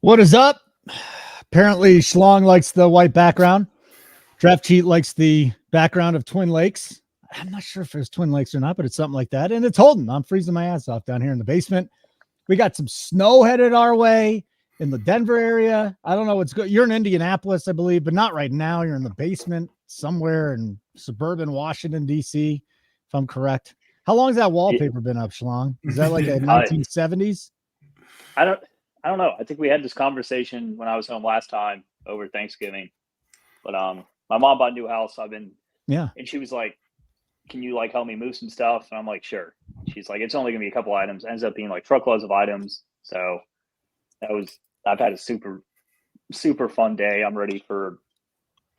What is up? Apparently, Schlong likes the white background. Draft Cheat likes the background of Twin Lakes. I'm not sure if it's Twin Lakes or not, but it's something like that. And it's Holden. I'm freezing my ass off down here in the basement. We got some snow headed our way in the Denver area. I don't know what's good. You're in Indianapolis, I believe, but not right now. You're in the basement somewhere in suburban Washington, D.C., if I'm correct. How long has that wallpaper been up, Schlong? Is that like a 1970s? I don't know. I think we had this conversation when I was home last time over Thanksgiving. But my mom bought a new house. And she was like, "Can you like help me move some stuff?" And I'm like, "Sure." She's like, "It's only gonna be a couple items." It ends up being like truckloads of items. So I've had a super fun day. I'm ready for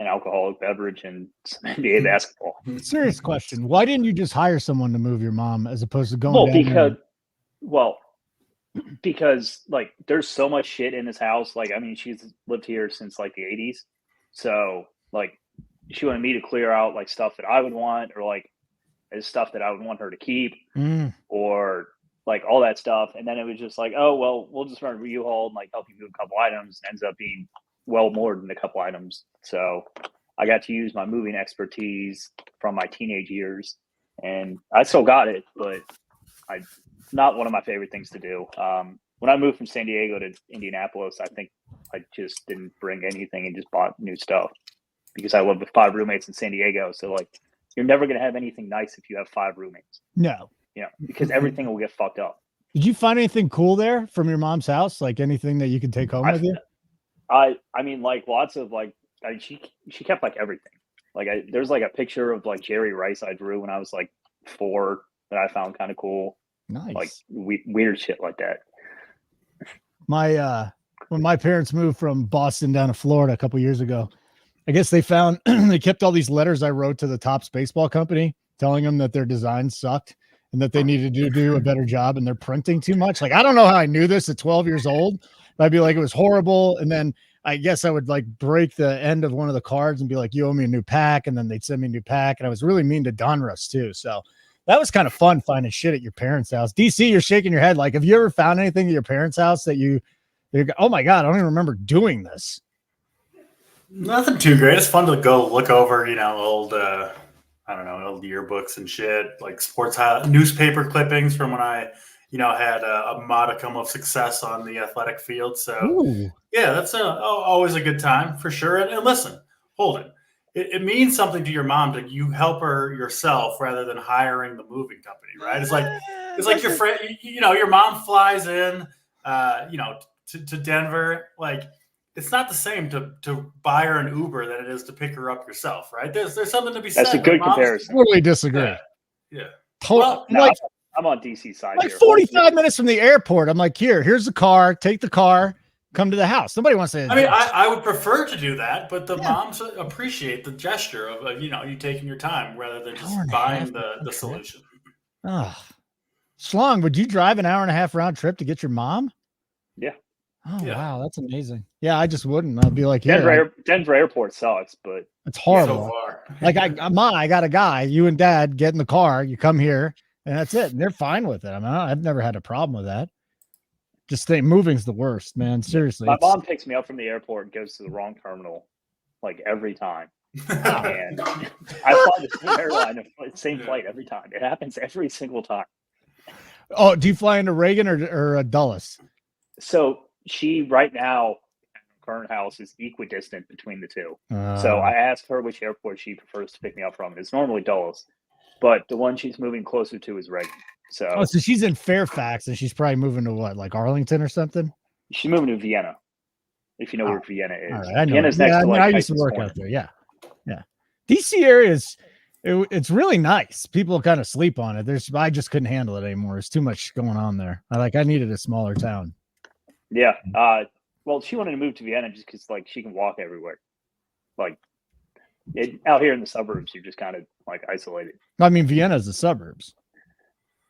an alcoholic beverage and some NBA basketball. Serious question. Why didn't you just hire someone to move your mom as opposed to going down because like there's so much shit in this house. Like, I mean, she's lived here since like the 80s. So like she wanted me to clear out like stuff that I would want, or like stuff that I would want her to keep, or like all that stuff. And then it was just like, oh, well, we'll just run a U-Haul and like help you move a couple items. And ends up being well more than a couple items. So I got to use my moving expertise from my teenage years, and I still got it, but not one of my favorite things to do. When I moved from San Diego to Indianapolis, I think I just didn't bring anything and just bought new stuff because I lived with 5 roommates in San Diego. So like, you're never going to have anything nice if you have 5 roommates. No. Yeah, because everything will get fucked up. Did you find anything cool there from your mom's house? Like anything that you can take home with you? I mean, like lots of like, she kept like everything. Like there's like a picture of like Jerry Rice I drew when I was like 4 that I found kind of cool. Nice. Like weird shit like that. When my parents moved from Boston down to Florida a couple years ago, I guess they found they kept all these letters I wrote to the Topps baseball company telling them that their designs sucked and that they needed to do a better job and they're printing too much. Like, I don't know how I knew this at 12 years old, but I'd be like, it was horrible. And then I guess I would like break the end of one of the cards and be like, you owe me a new pack. And then they'd send me a new pack. And I was really mean to Donruss too. So that was kind of fun finding shit at your parents' house. DC, you're shaking your head. Like, have you ever found anything at your parents' house that you're oh my God, I don't even remember doing this? Nothing too great. It's fun to go look over, old, old yearbooks and shit, like sports newspaper clippings from when I, had a modicum of success on the athletic field. So, yeah, that's always a good time for sure. And listen, Holden, it means something to your mom that you help her yourself rather than hiring the moving company, right? It's like your friend, your mom flies in, to Denver. Like, it's not the same to buy her an Uber than it is to pick her up yourself, right? There's something to be said. That's a good comparison. Totally disagree. Yeah. Totally. Well, I'm on DC side like here. 45 minutes from the airport. I'm like, here's the car. Take the car. Come to the house. Nobody wants to. I mean, I would prefer to do that, but the moms appreciate the gesture of you taking your time rather than just buying the solution. Oh, Schlong, would you drive an hour and a half round trip to get your mom? Yeah. Oh, yeah. Wow. That's amazing. Yeah, I just wouldn't. I'd be like, Denver airport sucks, but it's horrible. So like I got a guy, you and Dad get in the car, you come here, and that's it. And they're fine with it. I mean, I've never had a problem with that. Just moving's the worst, man. Seriously. My mom picks me up from the airport and goes to the wrong terminal, like every time. And I fly the same airline, same flight every time. It happens every single time. Oh, do you fly into Reagan or Dulles? So she right now, current house is equidistant between the two. So I asked her which airport she prefers to pick me up from. It's normally Dulles, but the one she's moving closer to is Reagan. So she's in Fairfax and she's probably moving to what, like Arlington or something? She's moving to Vienna. If you know where Vienna is. Right, I know. Vienna's next to like I used to work out there. Yeah. Yeah. DC area it's really nice. People kind of sleep on it. I just couldn't handle it anymore. There's too much going on there. I needed a smaller town. Yeah. Well, she wanted to move to Vienna just because like she can walk everywhere. Like out here in the suburbs, you're just kind of like isolated. I mean, Vienna's the suburbs.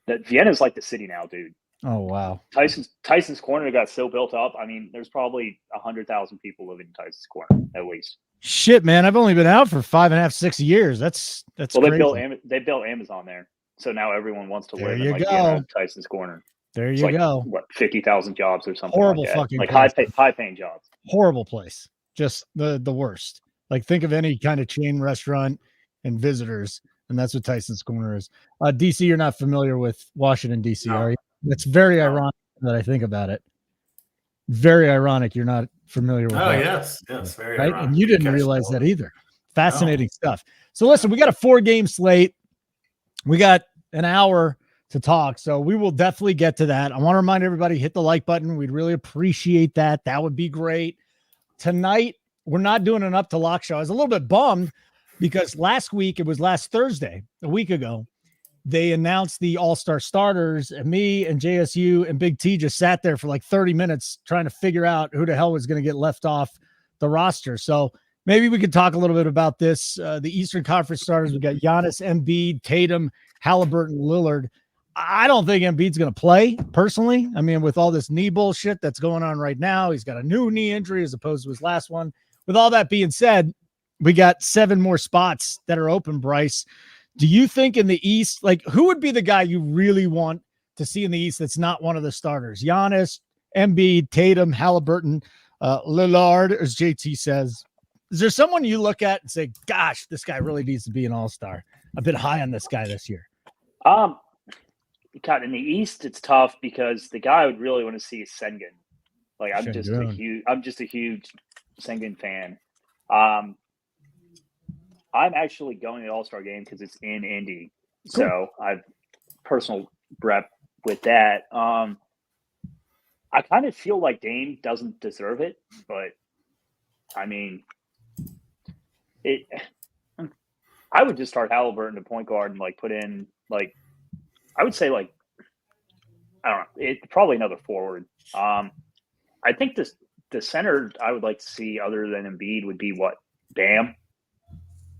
That Vienna's like the city now, dude. Oh wow. Tyson's Corner got so built up. I mean, there's probably 100,000 people living in Tyson's Corner at least. Shit, man, I've only been out for 5.5, 6 years. That's well, crazy. they built Amazon there, so now everyone wants to live in like Tyson's Corner. There It's you like, go. what, 50,000 jobs or something? Horrible like that. fucking like place. high paying jobs. Horrible place. Just the worst. Like think of any kind of chain restaurant and visitors, and that's what Tyson's Corner is. DC, you're not familiar with Washington, DC, No. are you? It's very No. ironic that I think about it. Very ironic you're not familiar with that. Yes, very right. ironic. And you didn't Catch realize that either. Fascinating No. stuff. So listen, we got a 4-game slate. We got an hour to talk, so we will definitely get to that. I want to remind everybody, hit the like button. We'd really appreciate that. That would be great. Tonight, we're not doing an up to lock show. I was a little bit bummed because last Thursday, a week ago, they announced the all-star starters, and me and JSU and Big T just sat there for like 30 minutes trying to figure out who the hell was going to get left off the roster. So maybe we could talk a little bit about this. The Eastern Conference starters, we got Giannis, Embiid, Tatum, Halliburton, Lillard. I don't think Embiid's going to play personally. I mean, with all this knee bullshit that's going on right now, he's got a new knee injury as opposed to his last one. With all that being said, we got 7 more spots that are open, Bryce. Do you think in the East, like who would be the guy you really want to see in the East that's not one of the starters? Giannis, Embiid, Tatum, Halliburton, Lillard, as JT says. Is there someone you look at and say, gosh, this guy really needs to be an all-star? I've been high on this guy this year. God, in the East, it's tough because the guy I would really want to see is Sengun. Like I'm just a huge Sengun fan. I'm actually going to the All-Star game because it's in Indy. Cool. So I've personal rep with that. I kind of feel like Dame doesn't deserve it, but I mean, I would just start Halliburton at point guard and like put in like, I would say like, I don't know, it's probably another forward. I think the center I would like to see other than Embiid would be what? Bam.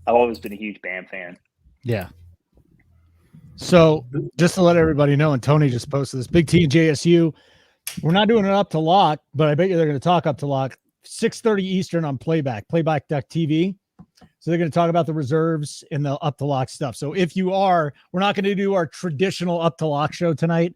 I've always been a huge Bam fan. Yeah. So just to let everybody know, and Tony just posted this, Big T and JSU, we're not doing it up to lock, but I bet you they're going to talk up to lock. 6:30 Eastern on playback.tv. So they're going to talk about the reserves and the up to lock stuff. So if you are, we're not going to do our traditional up to lock show tonight.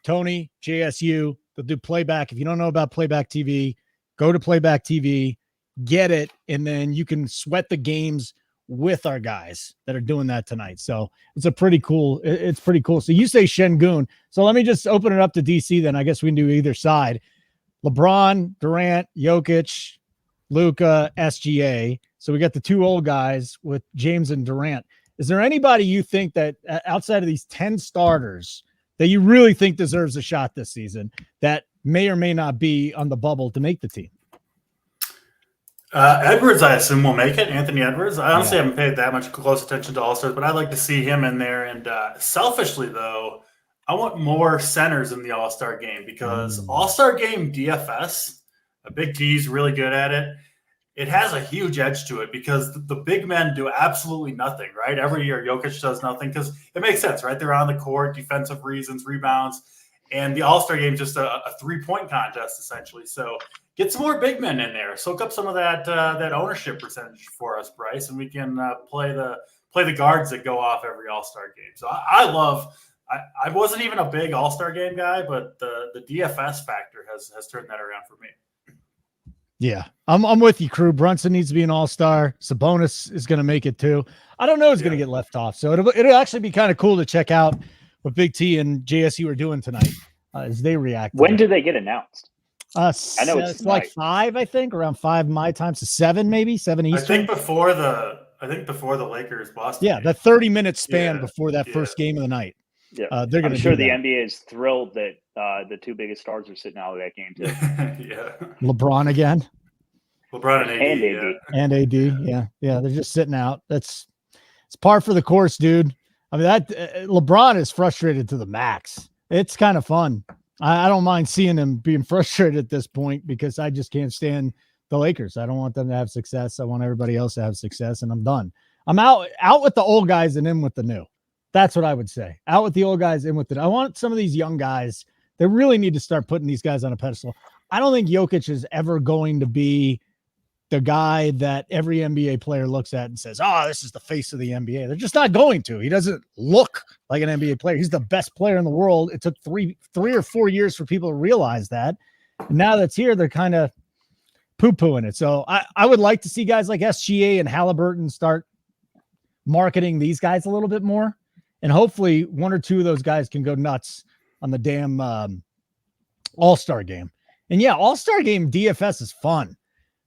Tony, JSU, they'll do playback. If you don't know about playback TV, go to playback TV, get it, and then you can sweat the games with our guys that are doing that tonight. So it's pretty cool. So you say Sengun. So let me just open it up to DC. Then I guess we can do either side. LeBron, Durant, Jokic, Luka, SGA. So we got the 2 old guys with James and Durant. Is there anybody you think that outside of these 10 starters that you really think deserves a shot this season that may or may not be on the bubble to make the team? Edwards, I assume, will make it. Anthony Edwards. I honestly haven't paid that much close attention to All-Stars, but I'd like to see him in there. And selfishly, though, I want more centers in the All-Star game because All-Star game DFS, Big T's really good at it. It has a huge edge to it because the big men do absolutely nothing, right? Every year, Jokic does nothing because it makes sense, right? They're on the court, defensive reasons, rebounds. And the All-Star game is just a 3-point contest, essentially. So get some more big men in there. Soak up some of that ownership percentage for us, Bryce, and we can play the guards that go off every All-Star game. So I wasn't even a big All-Star game guy, but the DFS factor has turned that around for me. Yeah, I'm with you, crew. Brunson needs to be an all-star. Sabonis is going to make it too. I don't know who's going to get left off. So it'll actually be kind of cool to check out what Big T and JSU are doing tonight as they react. When do they get announced? I know it's like 5, I think, around 5 my time, so 7 maybe, 7 Eastern. I think before the Lakers Boston. Yeah, the 30-minute span before that first game of the night. Yeah, I'm sure the NBA is thrilled that the 2 biggest stars are sitting out of that game too. Yeah, LeBron again. LeBron and AD. And AD. Yeah, they're just sitting out. It's par for the course, dude. I mean, that LeBron is frustrated to the max. It's kind of fun. I don't mind seeing him being frustrated at this point because I just can't stand the Lakers. I don't want them to have success. I want everybody else to have success, and I'm done. I'm out with the old guys and in with the new. That's what I would say. Out with the old guys, in with the new. I want some of these young guys. They really need to start putting these guys on a pedestal. I don't think Jokic is ever going to be the guy that every NBA player looks at and says, "Oh, this is the face of the NBA." They're just not going to. He doesn't look like an NBA player. He's the best player in the world. It took three or 4 years for people to realize that. And now that's here, they're kind of poo-pooing it. So I would like to see guys like SGA and Halliburton start marketing these guys a little bit more. And hopefully one or two of those guys can go nuts on the damn All-Star game. And yeah, All-Star game DFS is fun.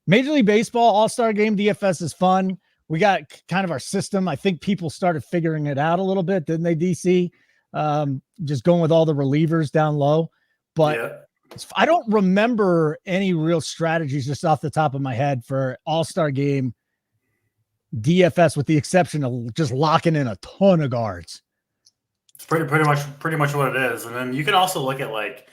Major League Baseball All-Star game DFS is fun. We got kind of our system. I think people started figuring it out a little bit, didn't they, DC? Just going with all the relievers down low. But I don't remember any real strategies just off the top of my head for All-Star game DFS, with the exception of just locking in a ton of guards. It's pretty much what it is. And then you can also look at, like,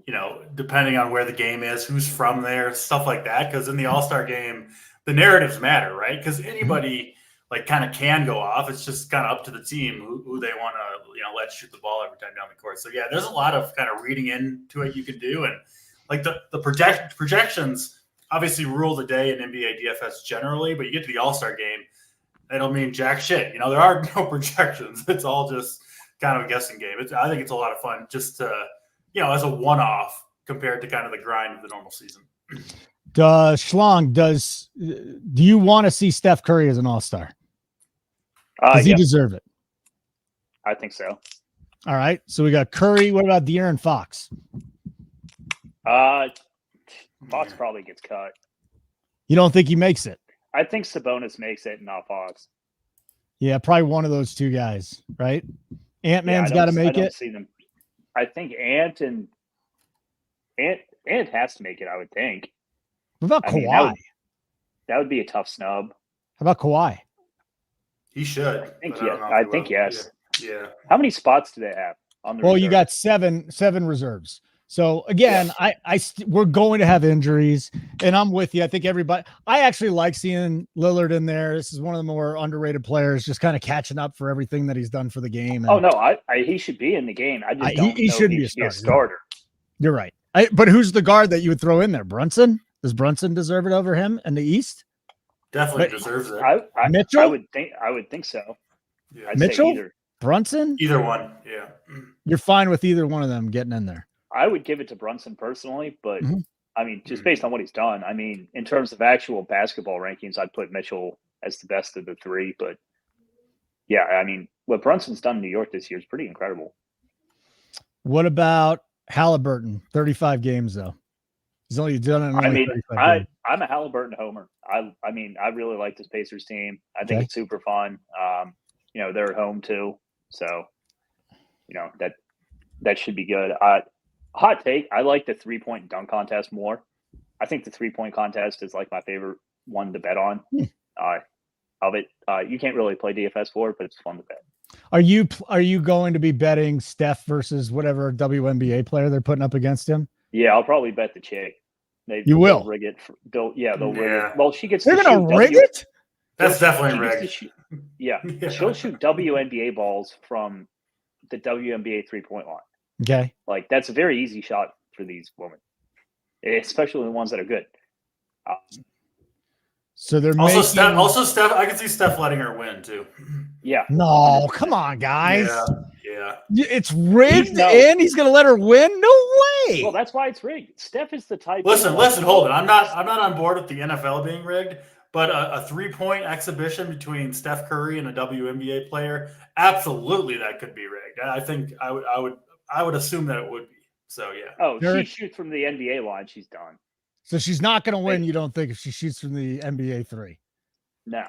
you know, depending on where the game is, who's from there, stuff like that. Because in the All-Star game, the narratives matter, right? Because anybody like kind of can go off. It's just kind of up to the team who they want to, you know, let shoot the ball every time down the court. So yeah, there's a lot of kind of reading into it you can do, and like the projections obviously rule the day in NBA DFS generally, but you get to the All-Star game, they don't mean jack shit. You know, there are no projections. It's all just kind of a guessing game. I think it's a lot of fun just to, you know, as a one-off compared to kind of the grind of the normal season. Schlong, do you want to see Steph Curry as an All-Star? Does he deserve it? I think so. All right. So we got Curry. What about De'Aaron Fox? Fox probably gets cut. You don't think he makes it? I think Sabonis makes it, not Fox. Yeah, probably one of those two guys, right? Ant-Man's got to make it. See them. I think Ant has to make it, I would think. What about Kawhi? That would be a tough snub. How about Kawhi? He should. I think yes. Yeah. How many spots do they have on the Well, reserve? you got seven reserves. So again, we're going to have injuries, and I'm with you. I think I actually like seeing Lillard in there. This is one of the more underrated players, just kind of catching up for everything that he's done for the game. And, he should be in the game. I just don't he know should if be he should be a starter. You're right. But who's the guard that you would throw in there? Brunson? Does Brunson deserve it over him in the East? Definitely deserves it. Mitchell? I would think so. Yeah. I'd Mitchell? say either. Brunson? Either one. Yeah. You're fine with either one of them getting in there. I would give it to Brunson personally, but I mean, just based on what he's done. I mean, in terms of actual basketball rankings, I'd put Mitchell as the best of the three. But yeah, I mean, what Brunson's done in New York this year is pretty incredible. What about Halliburton? 35 games though. He's only done it in only 35 games. I'm a Halliburton homer. I mean, I really like this Pacers team. I think it's super fun. You know, they're at home too, so you know that should be good. Hot take, I like the 3-point dunk contest more. I think the 3-point contest is like my favorite one to bet on. Of it, you can't really play DFS for it, but it's fun to bet. Are you going to be betting Steph versus whatever WNBA player they're putting up against him? Yeah, I'll probably bet the chick. You will they'll rig it. They'll rig it. Well, she gets. They're gonna rig it. That's definitely rigged. Yeah, she'll shoot WNBA balls from the WNBA 3-point line. Okay, like that's a very easy shot for these women, especially the ones that are good. So they're also Steph. I can see Steph letting her win too. Yeah. No, come on, guys. Yeah. It's rigged, and he's gonna let her win. No way. Well, that's why it's rigged. Steph is the type. Listen, hold it. I'm not on board with the NFL being rigged, but a 3-point exhibition between Steph Curry and a WNBA player, absolutely that could be rigged. I think I would assume that it would be. So yeah. Oh, she shoots from the NBA line. She's done. So she's not going to win. You don't think if she shoots from the NBA 3? No.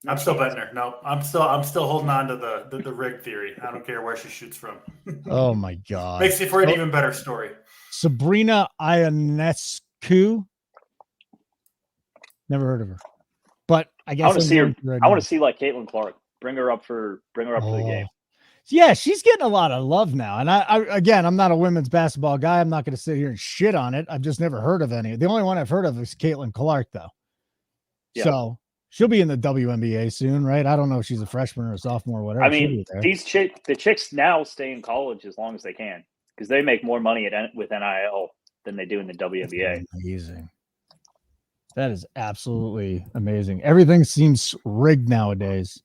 I'm still betting her. No, I'm still holding on to the rig theory. I don't care where she shoots from. Oh my God. Makes it for an even better story. Sabrina Ionescu. Never heard of her. But I guess I want to see her. I want to see like Caitlin Clark. Bring her up for the game. Yeah, she's getting a lot of love now. And I'm not a women's basketball guy. I'm not going to sit here and shit on it. I've just never heard of any. The only one I've heard of is Caitlin Clark, though. Yeah. So she'll be in the WNBA soon, right? I don't know if she's a freshman or a sophomore or whatever. I mean, the chicks now stay in college as long as they can because they make more money with NIL than they do in the WNBA. Amazing. That is absolutely amazing. Everything seems rigged nowadays.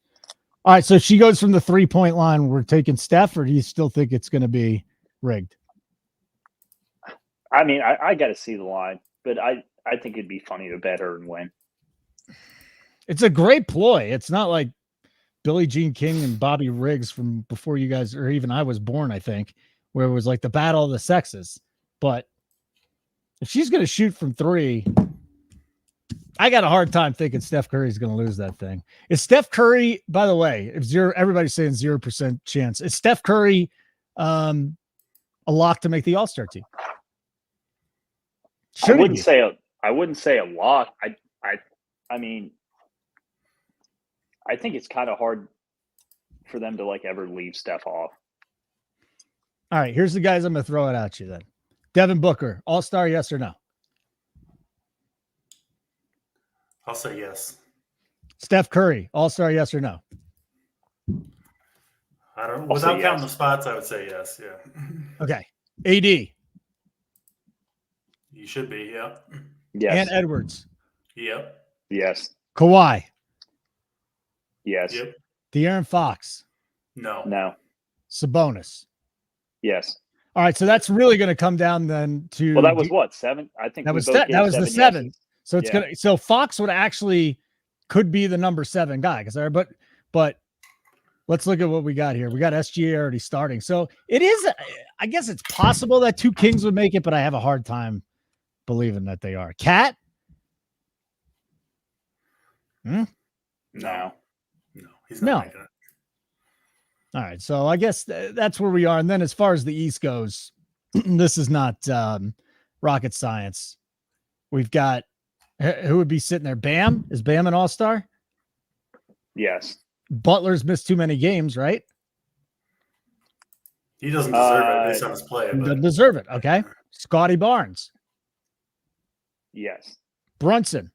All right, so she goes from the 3-point line. We're taking Steph, or do you still think it's going to be rigged? I mean, I got to see the line, but I think it'd be funny to bet her and win. It's a great ploy. It's not like Billie Jean King and Bobby Riggs from before you guys, or even I was born, I think, where it was like the battle of the sexes. But if she's going to shoot from 3, I got a hard time thinking Steph Curry is going to lose that thing. Is Steph Curry, by the way, if everybody's saying 0% chance, is Steph Curry a lock to make the All-Star team? I wouldn't say a lock. I mean, I think it's kind of hard for them to like ever leave Steph off. All right, here's the guys I'm going to throw it at you then. Devin Booker, All-Star, yes or no? I'll say yes. Steph Curry, All-Star, yes or no? I don't. Without counting the spots, I would say yes. Yeah. Okay. AD. You should be. Yeah. Yes. And Edwards. Yep. Yes. Kawhi. Yes. Yep. De'Aaron Fox. No. No. Sabonis. Yes. All right, so that's really going to come down then to. Well, that was what, 7? I think that was the 7. Yeses. So it's gonna. So Fox would actually could be the number 7 guy but let's look at what we got here. We got SGA already starting, so it is. I guess it's possible that 2 Kings would make it, but I have a hard time believing that they are. Cat. No. No, he's not making it. All right, so I guess that's where we are. And then as far as the East goes, this is not rocket science. We've got who would be sitting there? Bam? Is Bam an all-star? Yes. Butler's missed too many games, right? He doesn't deserve it based on his play. He doesn't deserve it. Okay. Scotty Barnes. Yes. Brunson.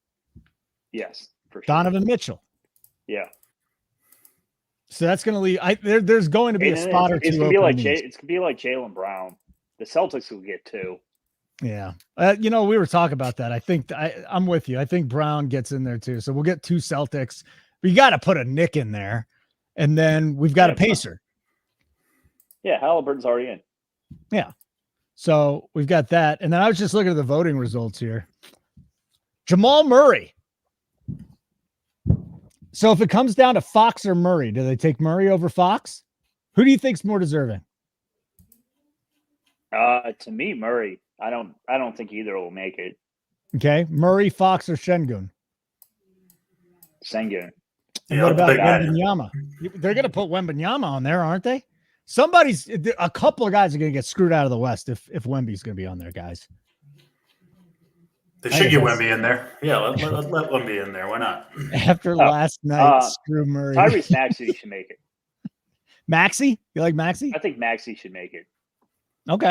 Yes. For sure. Donovan Mitchell. Yeah. So that's going to leave. There's going to be a spot or two. It's going to be like Jaylen Brown. The Celtics will get 2. Yeah. We were talking about that. I think I'm with you. I think Brown gets in there too. So we'll get 2 Celtics. But you got to put a Nick in there. And then we've got a Pacer. Yeah. Halliburton's already in. Yeah. So we've got that. And then I was just looking at the voting results here. Jamal Murray. So if it comes down to Fox or Murray, do they take Murray over Fox? Who do you think's more deserving? To me, Murray. I don't think either will make it. Okay. Murray, Fox, or Şengün? Şengün. And what about Wembanyama? They're going to put Wembanyama on there, aren't they? A couple of guys are going to get screwed out of the West if Wemby's going to be on there, guys. They should get Wemby in there. Yeah, let Wemby in there. Why not? After last night, screw Murray. Tyrese Maxey should make it. Maxey? You like Maxey? I think Maxey should make it. Okay.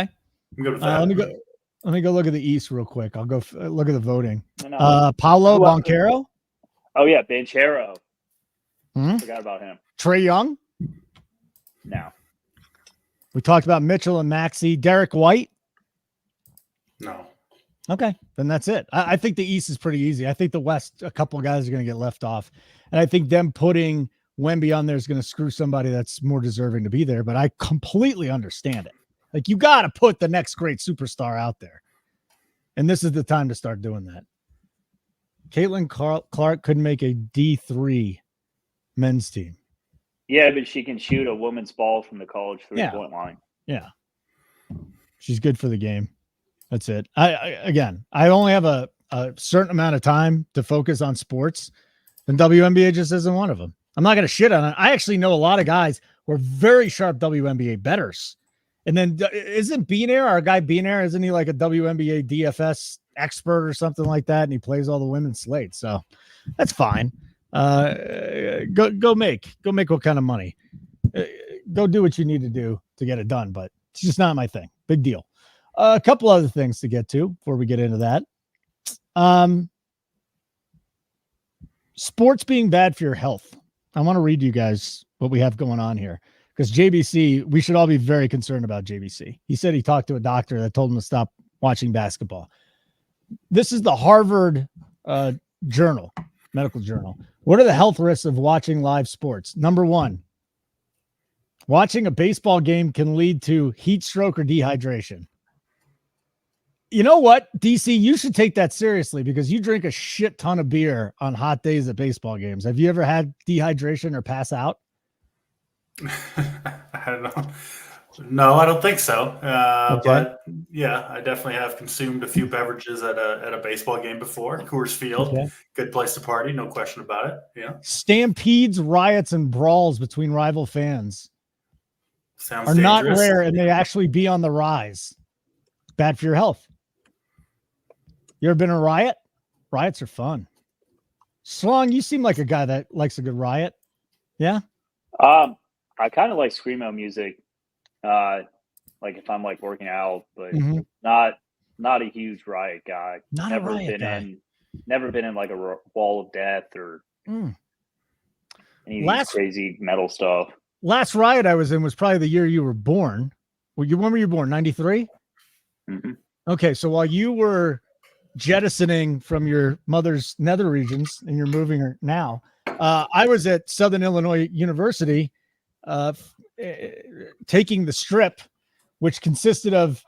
I'm good with that. Let me go look at the East real quick. I'll go look at the voting. Paolo Banchero? Oh, yeah, Banchero. Hmm? Forgot about him. Trae Young? No. We talked about Mitchell and Maxey. Derek White? No. Okay, then that's it. I think the East is pretty easy. I think the West, a couple of guys are going to get left off. And I think them putting Wemby on there is going to screw somebody that's more deserving to be there. But I completely understand it. Like, you got to put the next great superstar out there. And this is the time to start doing that. Caitlin Clark couldn't make a D3 men's team. Yeah, but she can shoot a woman's ball from the college 3-point line. Yeah. She's good for the game. That's it. I only have a certain amount of time to focus on sports, and WNBA just isn't one of them. I'm not going to shit on it. I actually know a lot of guys who are very sharp WNBA bettors. And then isn't Beanair, our guy Beanair, isn't he like a WNBA DFS expert or something like that? And he plays all the women's slates. So that's fine. Go make what kind of money. Go do what you need to do to get it done. But it's just not my thing. Big deal. A couple other things to get to before we get into that. Sports being bad for your health. I want to read you guys what we have going on here, because JBC, we should all be very concerned about JBC. He said he talked to a doctor that told him to stop watching basketball. This is the Harvard medical journal. What are the health risks of watching live sports? Number 1, watching a baseball game can lead to heat stroke or dehydration. You know what, DC, you should take that seriously because you drink a shit ton of beer on hot days at baseball games. Have you ever had dehydration or pass out? I don't know. No, I don't think so. Okay. But yeah, I definitely have consumed a few beverages at a baseball game before. Coors Field, Okay. Good place to party, no question about it. Yeah, Stampedes, riots, and brawls between rival fans sounds are dangerous. not rare, and they actually be on the rise. Bad for your health. You ever been in a riot? Riots are fun. Slong, you seem like a guy that likes a good riot. Yeah? I kind of like screamo music, like if I'm like working out, but not a huge riot guy. Not a riot guy. Never been in like a wall of death or any of these crazy metal stuff. Last riot I was in was probably the year you were born. When were you born? 93? Mm-hmm. Okay, so while you were jettisoning from your mother's nether regions and you're moving her now, I was at Southern Illinois University taking the strip, which consisted of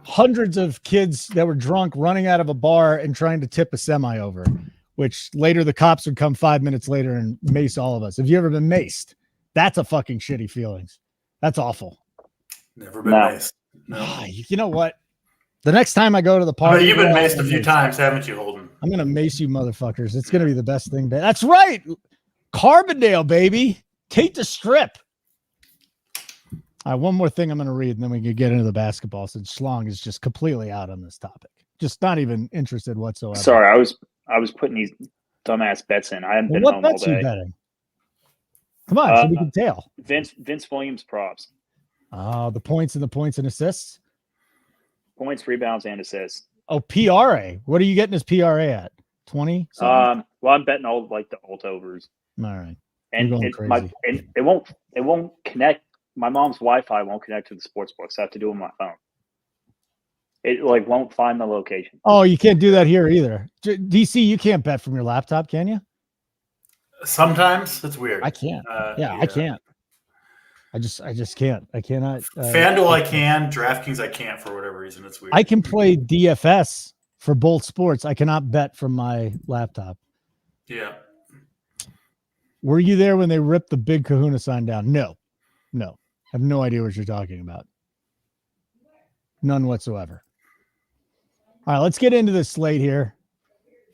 hundreds of kids that were drunk running out of a bar and trying to tip a semi over, which later the cops would come 5 minutes later and mace all of us. Have you ever been maced? That's a fucking shitty feelings. That's awful. Never been maced. No. You know what? The next time I go to the party, you've been maced a few times, haven't you, Holden? I'm gonna mace you, motherfuckers. It's gonna be the best thing. That's right, Carbondale, baby. Take the strip. All right, one more thing I'm gonna read, and then we can get into the basketball. Since Schlong is just completely out on this topic, just not even interested whatsoever. Sorry, I was putting these dumbass bets in. I haven't been home all day. What bets you betting? Come on, so we can tail. Vince Williams props. Oh, the points and assists. Points, rebounds, and assists. Oh, PRA. What are you getting his PRA at? 20? Well, I'm betting all like the alt overs. All right. And it won't connect. My mom's Wi-Fi won't connect to the sports book, so I have to do it on my phone. It like won't find the location. Oh, you can't do that here either. DC, you can't bet from your laptop, can you? Sometimes it's weird. I can't. I can't. I just can't. I cannot. FanDuel, I can. DraftKings, I can't for whatever reason. It's weird. I can play DFS for both sports. I cannot bet from my laptop. Yeah. Were you there when they ripped the big Kahuna sign down? No. I have no idea what you're talking about. None whatsoever. All right, let's get into this slate here.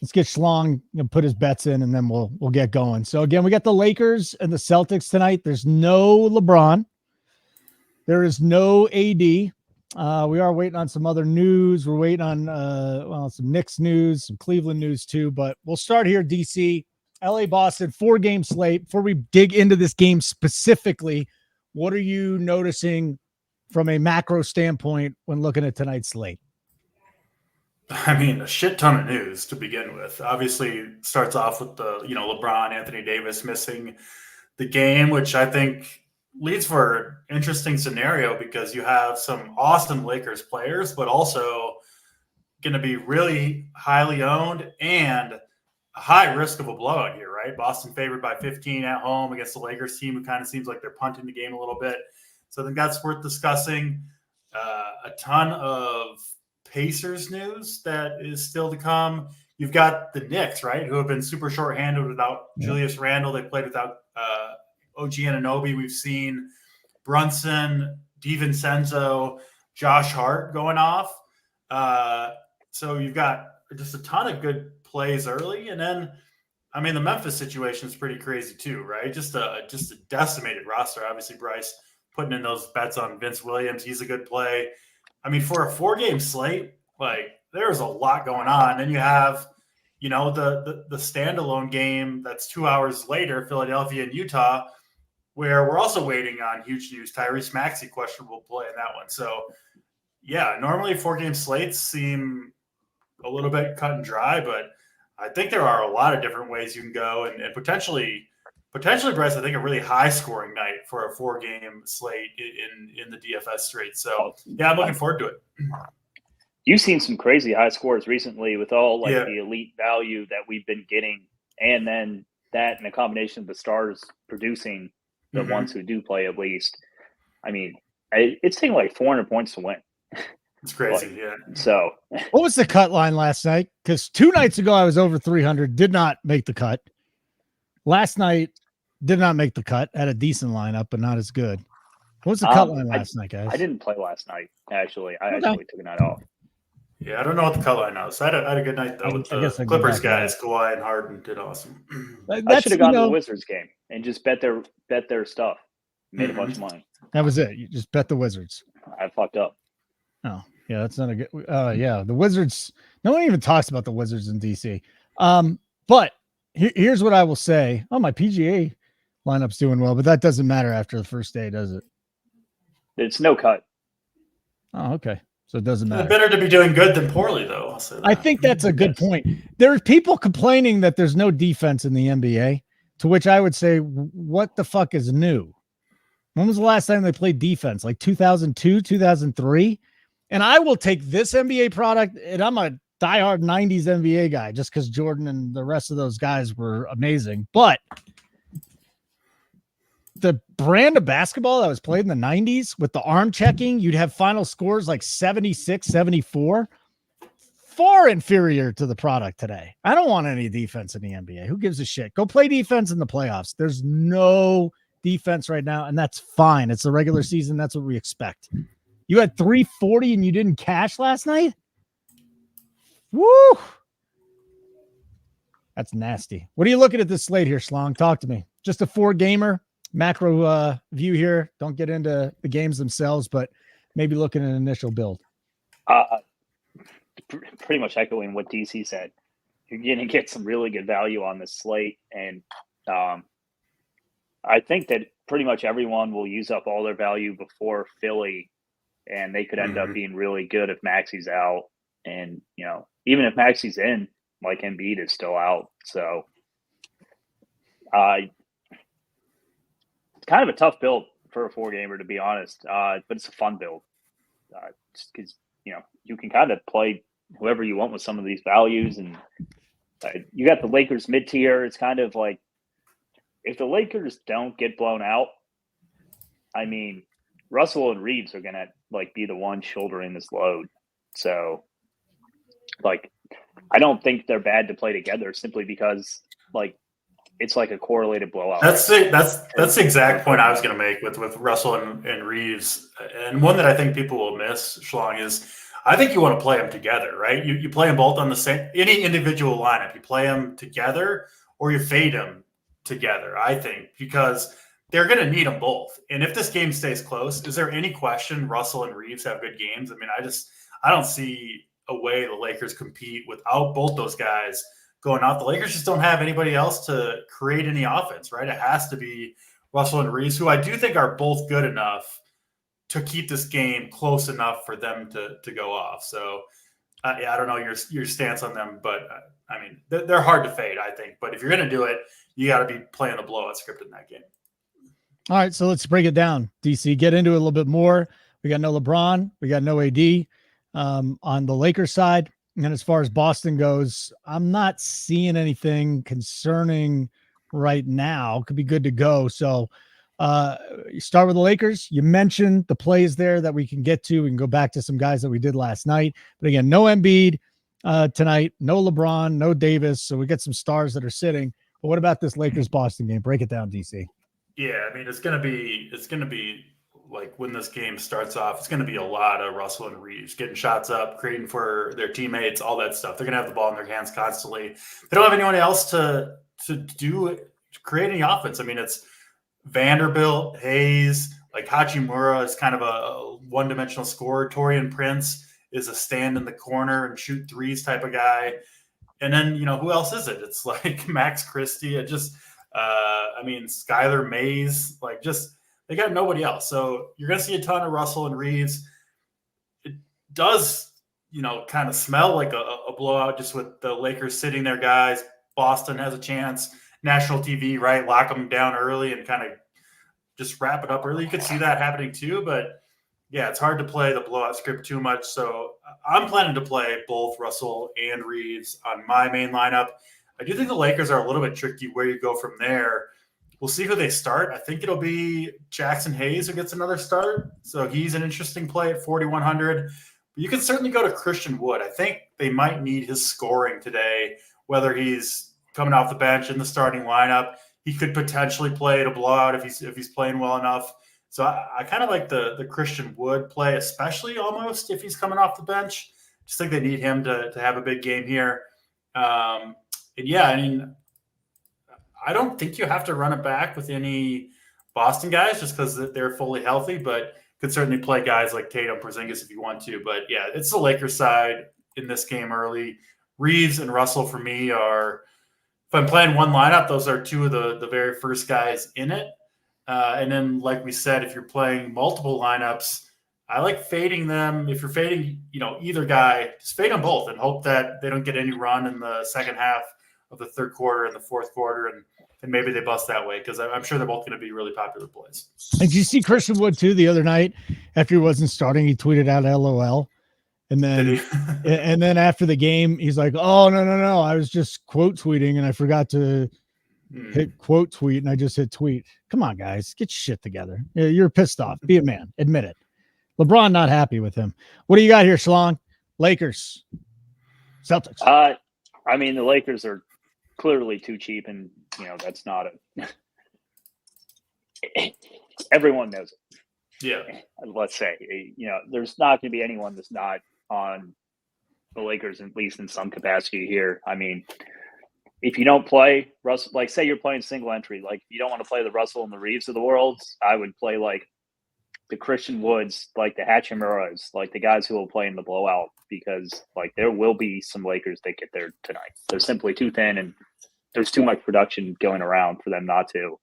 Let's get Schlong, put his bets in, and then we'll get going. So again, we got the Lakers and the Celtics tonight. There's no LeBron. There is no AD. We are waiting on some other news. We're waiting on some Knicks news, some Cleveland news too. But we'll start here, DC. LA Boston, 4-game slate. Before we dig into this game specifically, what are you noticing from a macro standpoint when looking at tonight's slate? I mean, a shit ton of news to begin with. Obviously, starts off with the LeBron, Anthony Davis missing the game, which I think leads for an interesting scenario because you have some awesome Lakers players, but also going to be really highly owned and a high risk of a blowout here, right? Boston favored by 15 at home against the Lakers team, who kind of seems like they're punting the game a little bit. So I think that's worth discussing. A ton of Pacers news that is still to come. You've got the Knicks, right, who have been super shorthanded without Julius Randle. They played without OG Anunoby. We've seen Brunson, DiVincenzo, Josh Hart going off. So you've got just a ton of good plays early. And then, I mean, the Memphis situation is pretty crazy too, right? Just a decimated roster. Obviously, Bryce putting in those bets on Vince Williams. He's a good play. I mean, for a 4-game slate, like there's a lot going on. Then you have, the standalone game that's 2 hours later, Philadelphia and Utah, where we're also waiting on huge news. Tyrese Maxey questionable play in that one. So, yeah, normally 4-game slates seem a little bit cut and dry, but I think there are a lot of different ways you can go and potentially, Bryce, I think a really high scoring night for a 4-game slate in the DFS straight. So yeah, I'm looking forward to it. You've seen some crazy high scores recently with all like Yeah. the elite value that we've been getting, and then that in a combination of the stars producing the ones who do play at least. I mean, it's taking like 400 points to win. It's crazy, yeah. So, what was the cut line last night? Because 2 nights ago I was over 300, did not make the cut. Last night did not make the cut. Had a decent lineup, but not as good. What was the cut line last night, guys? I didn't play last night. Actually, I actually took a night off. Yeah, I don't know what the cut line is. I had a good night though with the Clippers guys. Kawhi and Harden did awesome. I should have gone to the Wizards game and just bet their stuff. Made a bunch of money. That was it. You just bet the Wizards. I fucked up. Oh, yeah, that's not a good. Yeah, the Wizards. No one even talks about the Wizards in DC. But here's what I will say. Oh, my PGA lineup's doing well, but that doesn't matter after the first day, does it? It's no cut. Oh, okay. So it doesn't matter. It's better to be doing good than poorly, though. I think that's a good point. There's people complaining that there's no defense in the NBA, to which I would say, what the fuck is new? When was the last time they played defense? Like 2002, 2003? And I will take this NBA product, and I'm a diehard 90s NBA guy just because Jordan and the rest of those guys were amazing. But the brand of basketball that was played in the 90s with the arm checking, you'd have final scores like 76, 74. Far inferior to the product today. I don't want any defense in the NBA. Who gives a shit? Go play defense in the playoffs. There's no defense right now, and that's fine. It's the regular season. That's what we expect. You had 340 and you didn't cash last night? Woo! That's nasty. What are you looking at this slate here, Slong? Talk to me. Just a 4-gamer macro view here. Don't get into the games themselves, but maybe looking at an initial build. Pretty much echoing what DC said. You're going to get some really good value on this slate, and I think that pretty much everyone will use up all their value before Philly, and they could end up being really good if Maxi's out. And, you know, even if Maxi's in, like Embiid is still out. So it's kind of a tough build for a 4-gamer, to be honest, but it's a fun build just because, you know, you can kind of play whoever you want with some of these values. And you got the Lakers mid-tier. It's kind of like, if the Lakers don't get blown out, I mean, Russell and Reeves are going to like be the one shouldering this load. So like, I don't think they're bad to play together simply because like it's like a correlated blowout. That's the exact point I was going to make with Russell and Reeves. And one that I think people will miss, Schlong, is I think you want to play them together, right? You play them both on the same, any individual lineup. You play them together or you fade them together, I think, because they're going to need them both. And if this game stays close, is there any question Russell and Reeves have good games? I mean, I don't see a way the Lakers compete without both those guys going out. The Lakers just don't have anybody else to create any offense, right? It has to be Russell and Reeves, who I do think are both good enough to keep this game close enough for them to go off. So, I don't know your stance on them, but I mean, they're hard to fade, I think. But if you're going to do it, you got to be playing the blowout script in that game. All right, so let's break it down, DC. Get into it a little bit more. We got no LeBron. We got no AD on the Lakers side. And then as far as Boston goes, I'm not seeing anything concerning right now. Could be good to go. So you start with the Lakers. You mentioned the plays there that we can get to. We can go back to some guys that we did last night. But again, no Embiid tonight, no LeBron, no Davis. So we get some stars that are sitting. But what about this Lakers-Boston game? Break it down, DC. Yeah, I mean, it's gonna be like when this game starts off, it's gonna be a lot of Russell and Reeves getting shots up, creating for their teammates, all that stuff. They're gonna have the ball in their hands constantly. They don't have anyone else to create any offense. I mean, it's Vanderbilt, Hayes, like Hachimura is kind of a one-dimensional scorer. Taurean Prince is a stand in the corner and shoot threes type of guy. And then, you know, who else is it? It's like Max Christie. I mean, Skylar Mays, like just they got nobody else. So you're going to see a ton of Russell and Reeves. It does, you know, kind of smell like a blowout just with the Lakers sitting their guys. Boston has a chance. National TV, right? Lock them down early and kind of just wrap it up early. You could see that happening too, but yeah, it's hard to play the blowout script too much. So I'm planning to play both Russell and Reeves on my main lineup. I do think the Lakers are a little bit tricky where you go from there. We'll see who they start. I think it'll be Jackson Hayes who gets another start. So he's an interesting play at 4,100. But you can certainly go to Christian Wood. I think they might need his scoring today, whether he's coming off the bench in the starting lineup. He could potentially play at a blowout if he's playing well enough. So I kind of like the Christian Wood play, especially almost if he's coming off the bench. Just think they need him to have a big game here. And yeah, I mean, I don't think you have to run it back with any Boston guys just because they're fully healthy, but could certainly play guys like Tatum, Porzingis if you want to. But yeah, it's the Lakers side in this game early. Reeves and Russell for me are, if I'm playing one lineup, those are two of the very first guys in it. And then, like we said, if you're playing multiple lineups, I like fading them. If you're fading, either guy, just fade them both and hope that they don't get any run in the second half of the third quarter and the fourth quarter, and maybe they bust that way because I'm sure they're both going to be really popular plays. And did you see Christian Wood too the other night after he wasn't starting? He tweeted out LOL, and then after the game, he's like, "Oh no, I was just quote tweeting and I forgot to hit quote tweet and I just hit tweet." Come on, guys, get your shit together. You're pissed off. Be a man. Admit it. LeBron not happy with him. What do you got here, Schlong? Lakers, Celtics. I mean, the Lakers are clearly too cheap, and that's not everyone knows it. Yeah. Let's say, there's not going to be anyone that's not on the Lakers, at least in some capacity here. I mean, if you don't play Russell, like say you're playing single entry, like if you don't want to play the Russell and the Reeves of the world, I would play like the Christian Woods, like the Hachimuras, like the guys who will play in the blowout, because like there will be some Lakers that get there tonight. They're simply too thin and there's too much production going around for them not to.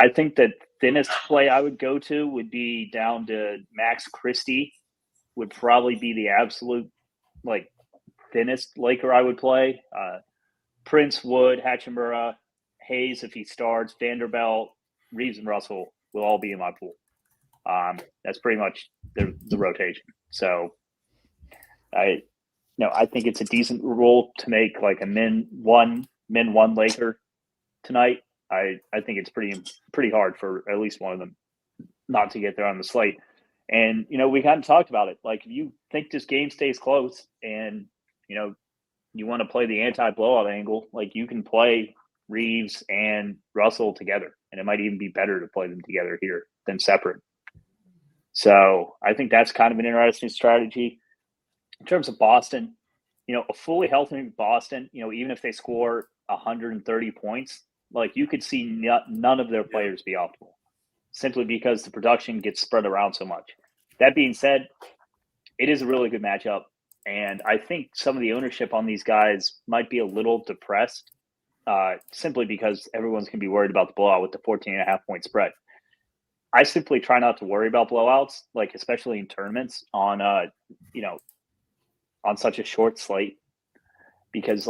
I think that thinnest play I would go to would be down to Max Christie, would probably be the absolute like thinnest Laker I would play. Prince, Wood, Hachimura, Hayes if he starts, Vanderbilt, Reeves, and Russell will all be in my pool. That's pretty much the rotation. So I think it's a decent rule to make like a min one Laker tonight. I think it's pretty hard for at least one of them not to get there on the slate. And, we kind of talked about it. Like, if you think this game stays close and, you want to play the anti-blowout angle, like you can play Reeves and Russell together. And it might even be better to play them together here than separate. So I think that's kind of an interesting strategy. In terms of Boston, a fully healthy Boston, even if they score 130 points, like you could see none of their players be optimal simply because the production gets spread around so much. That being said, it is a really good matchup. And I think some of the ownership on these guys might be a little depressed simply because everyone's going to be worried about the blowout with the 14.5 point spread. I simply try not to worry about blowouts, like especially in tournaments on such a short slate, because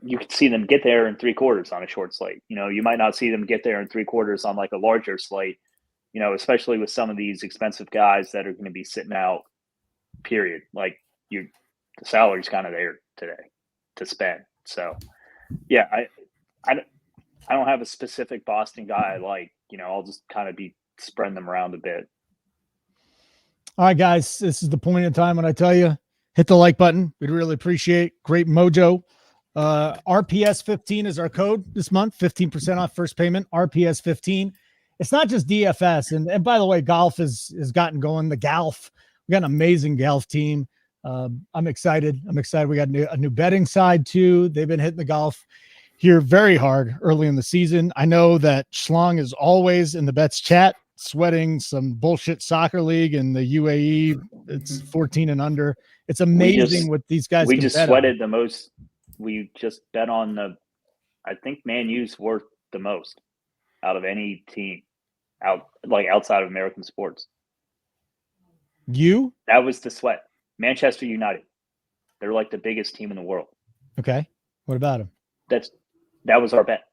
you could see them get there in 3/4 on a short slate. You might not see them get there in 3/4 on like a larger slate, especially with some of these expensive guys that are going to be sitting out, period. Like the salary's kind of there today to spend. So yeah, I don't have a specific Boston guy I like. I'll just kind of be spreading them around a bit. All right, guys, this is the point in time when I tell you, hit the like button. We'd really appreciate great mojo. RPS 15 is our code this month, 15% off first payment, RPS 15. It's not just DFS. And by the way, golf has gotten going. The golf, we got an amazing golf team. I'm excited. We got a new betting side too. They've been hitting the golf here very hard early in the season. I know that Schlong is always in the bets chat, sweating some bullshit soccer league in the UAE. It's 14 and under. It's amazing what these guys we can just bet sweated on. The most. We just bet on I think Man U's worth the most out of any team outside of American sports. That was the sweat. Manchester United. They're like the biggest team in the world. Okay. What about them? That was our bet.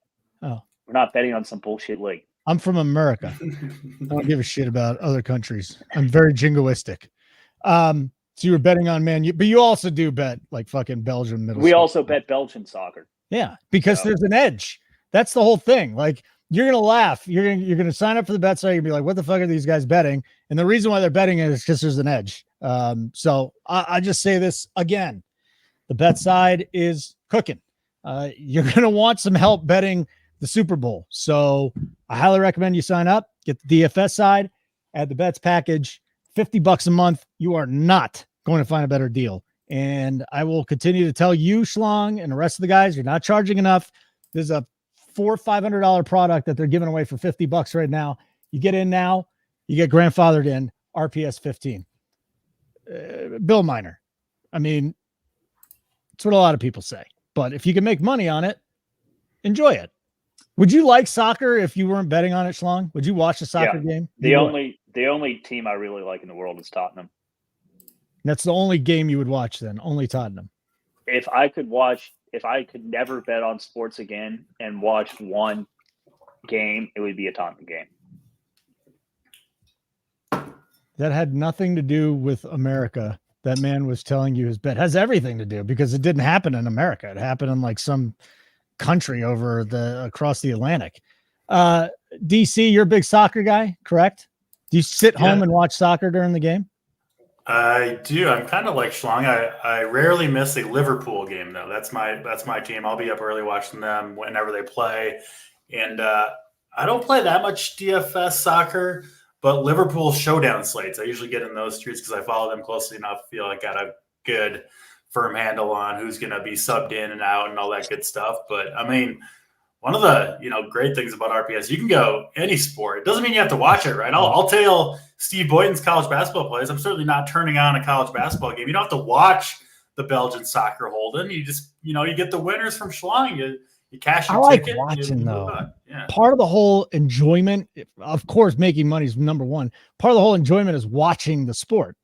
Oh. We're not betting on some bullshit league. I'm from America. I don't give a shit about other countries. I'm very jingoistic. So you were betting on Man U, but you also do bet like fucking Belgium middle We school. also bet Belgian soccer. Yeah, because there's an edge. That's the whole thing. Like you're gonna laugh. You're gonna sign up for the bet site. You'll be like, "What the fuck are these guys betting?" And the reason why they're betting it is because there's an edge. So I just say this again: the bet side is cooking. You're gonna want some help betting the Super Bowl. So I highly recommend you sign up. Get the DFS side. Add the bets package. $50 a month. You are not going to find a better deal. And I will continue to tell you, Schlong, and the rest of the guys, you're not charging enough. There's a $400 or $500 product that they're giving away for $50 right now. You get in now, you get grandfathered in, RPS 15. Bill Miner. I mean, it's what a lot of people say. But if you can make money on it, enjoy it. Would you like soccer if you weren't betting on it, Schlong? Would you watch a soccer game? The only team I really like in the world is Tottenham. That's the only game you would watch then, only Tottenham. If I could never bet on sports again and watch one game, it would be a Tottenham game. That had nothing to do with America. That man was telling you his bet has everything to do because it didn't happen in America. It happened in like some country across the Atlantic. DC, you're a big soccer guy, correct? Do you sit home and watch soccer during the game? I do. I'm kind of like Schlong. I rarely miss a Liverpool game though. That's my team. I'll be up early watching them whenever they play. And I don't play that much DFS soccer, but Liverpool showdown slates. I usually get in those streets because I follow them closely enough. Feel like I got a good firm handle on who's going to be subbed in and out and all that good stuff. But I mean, one of the great things about RPS, you can go any sport. It doesn't mean you have to watch it, right? I'll tell Steve Boyden's college basketball plays. I'm certainly not turning on a college basketball game. You don't have to watch the Belgian soccer, Holden. You just you get the winners from Schlong. You cash your ticket. I like watching though. Yeah. Part of the whole enjoyment, of course, making money is number one. Part of the whole enjoyment is watching the sport.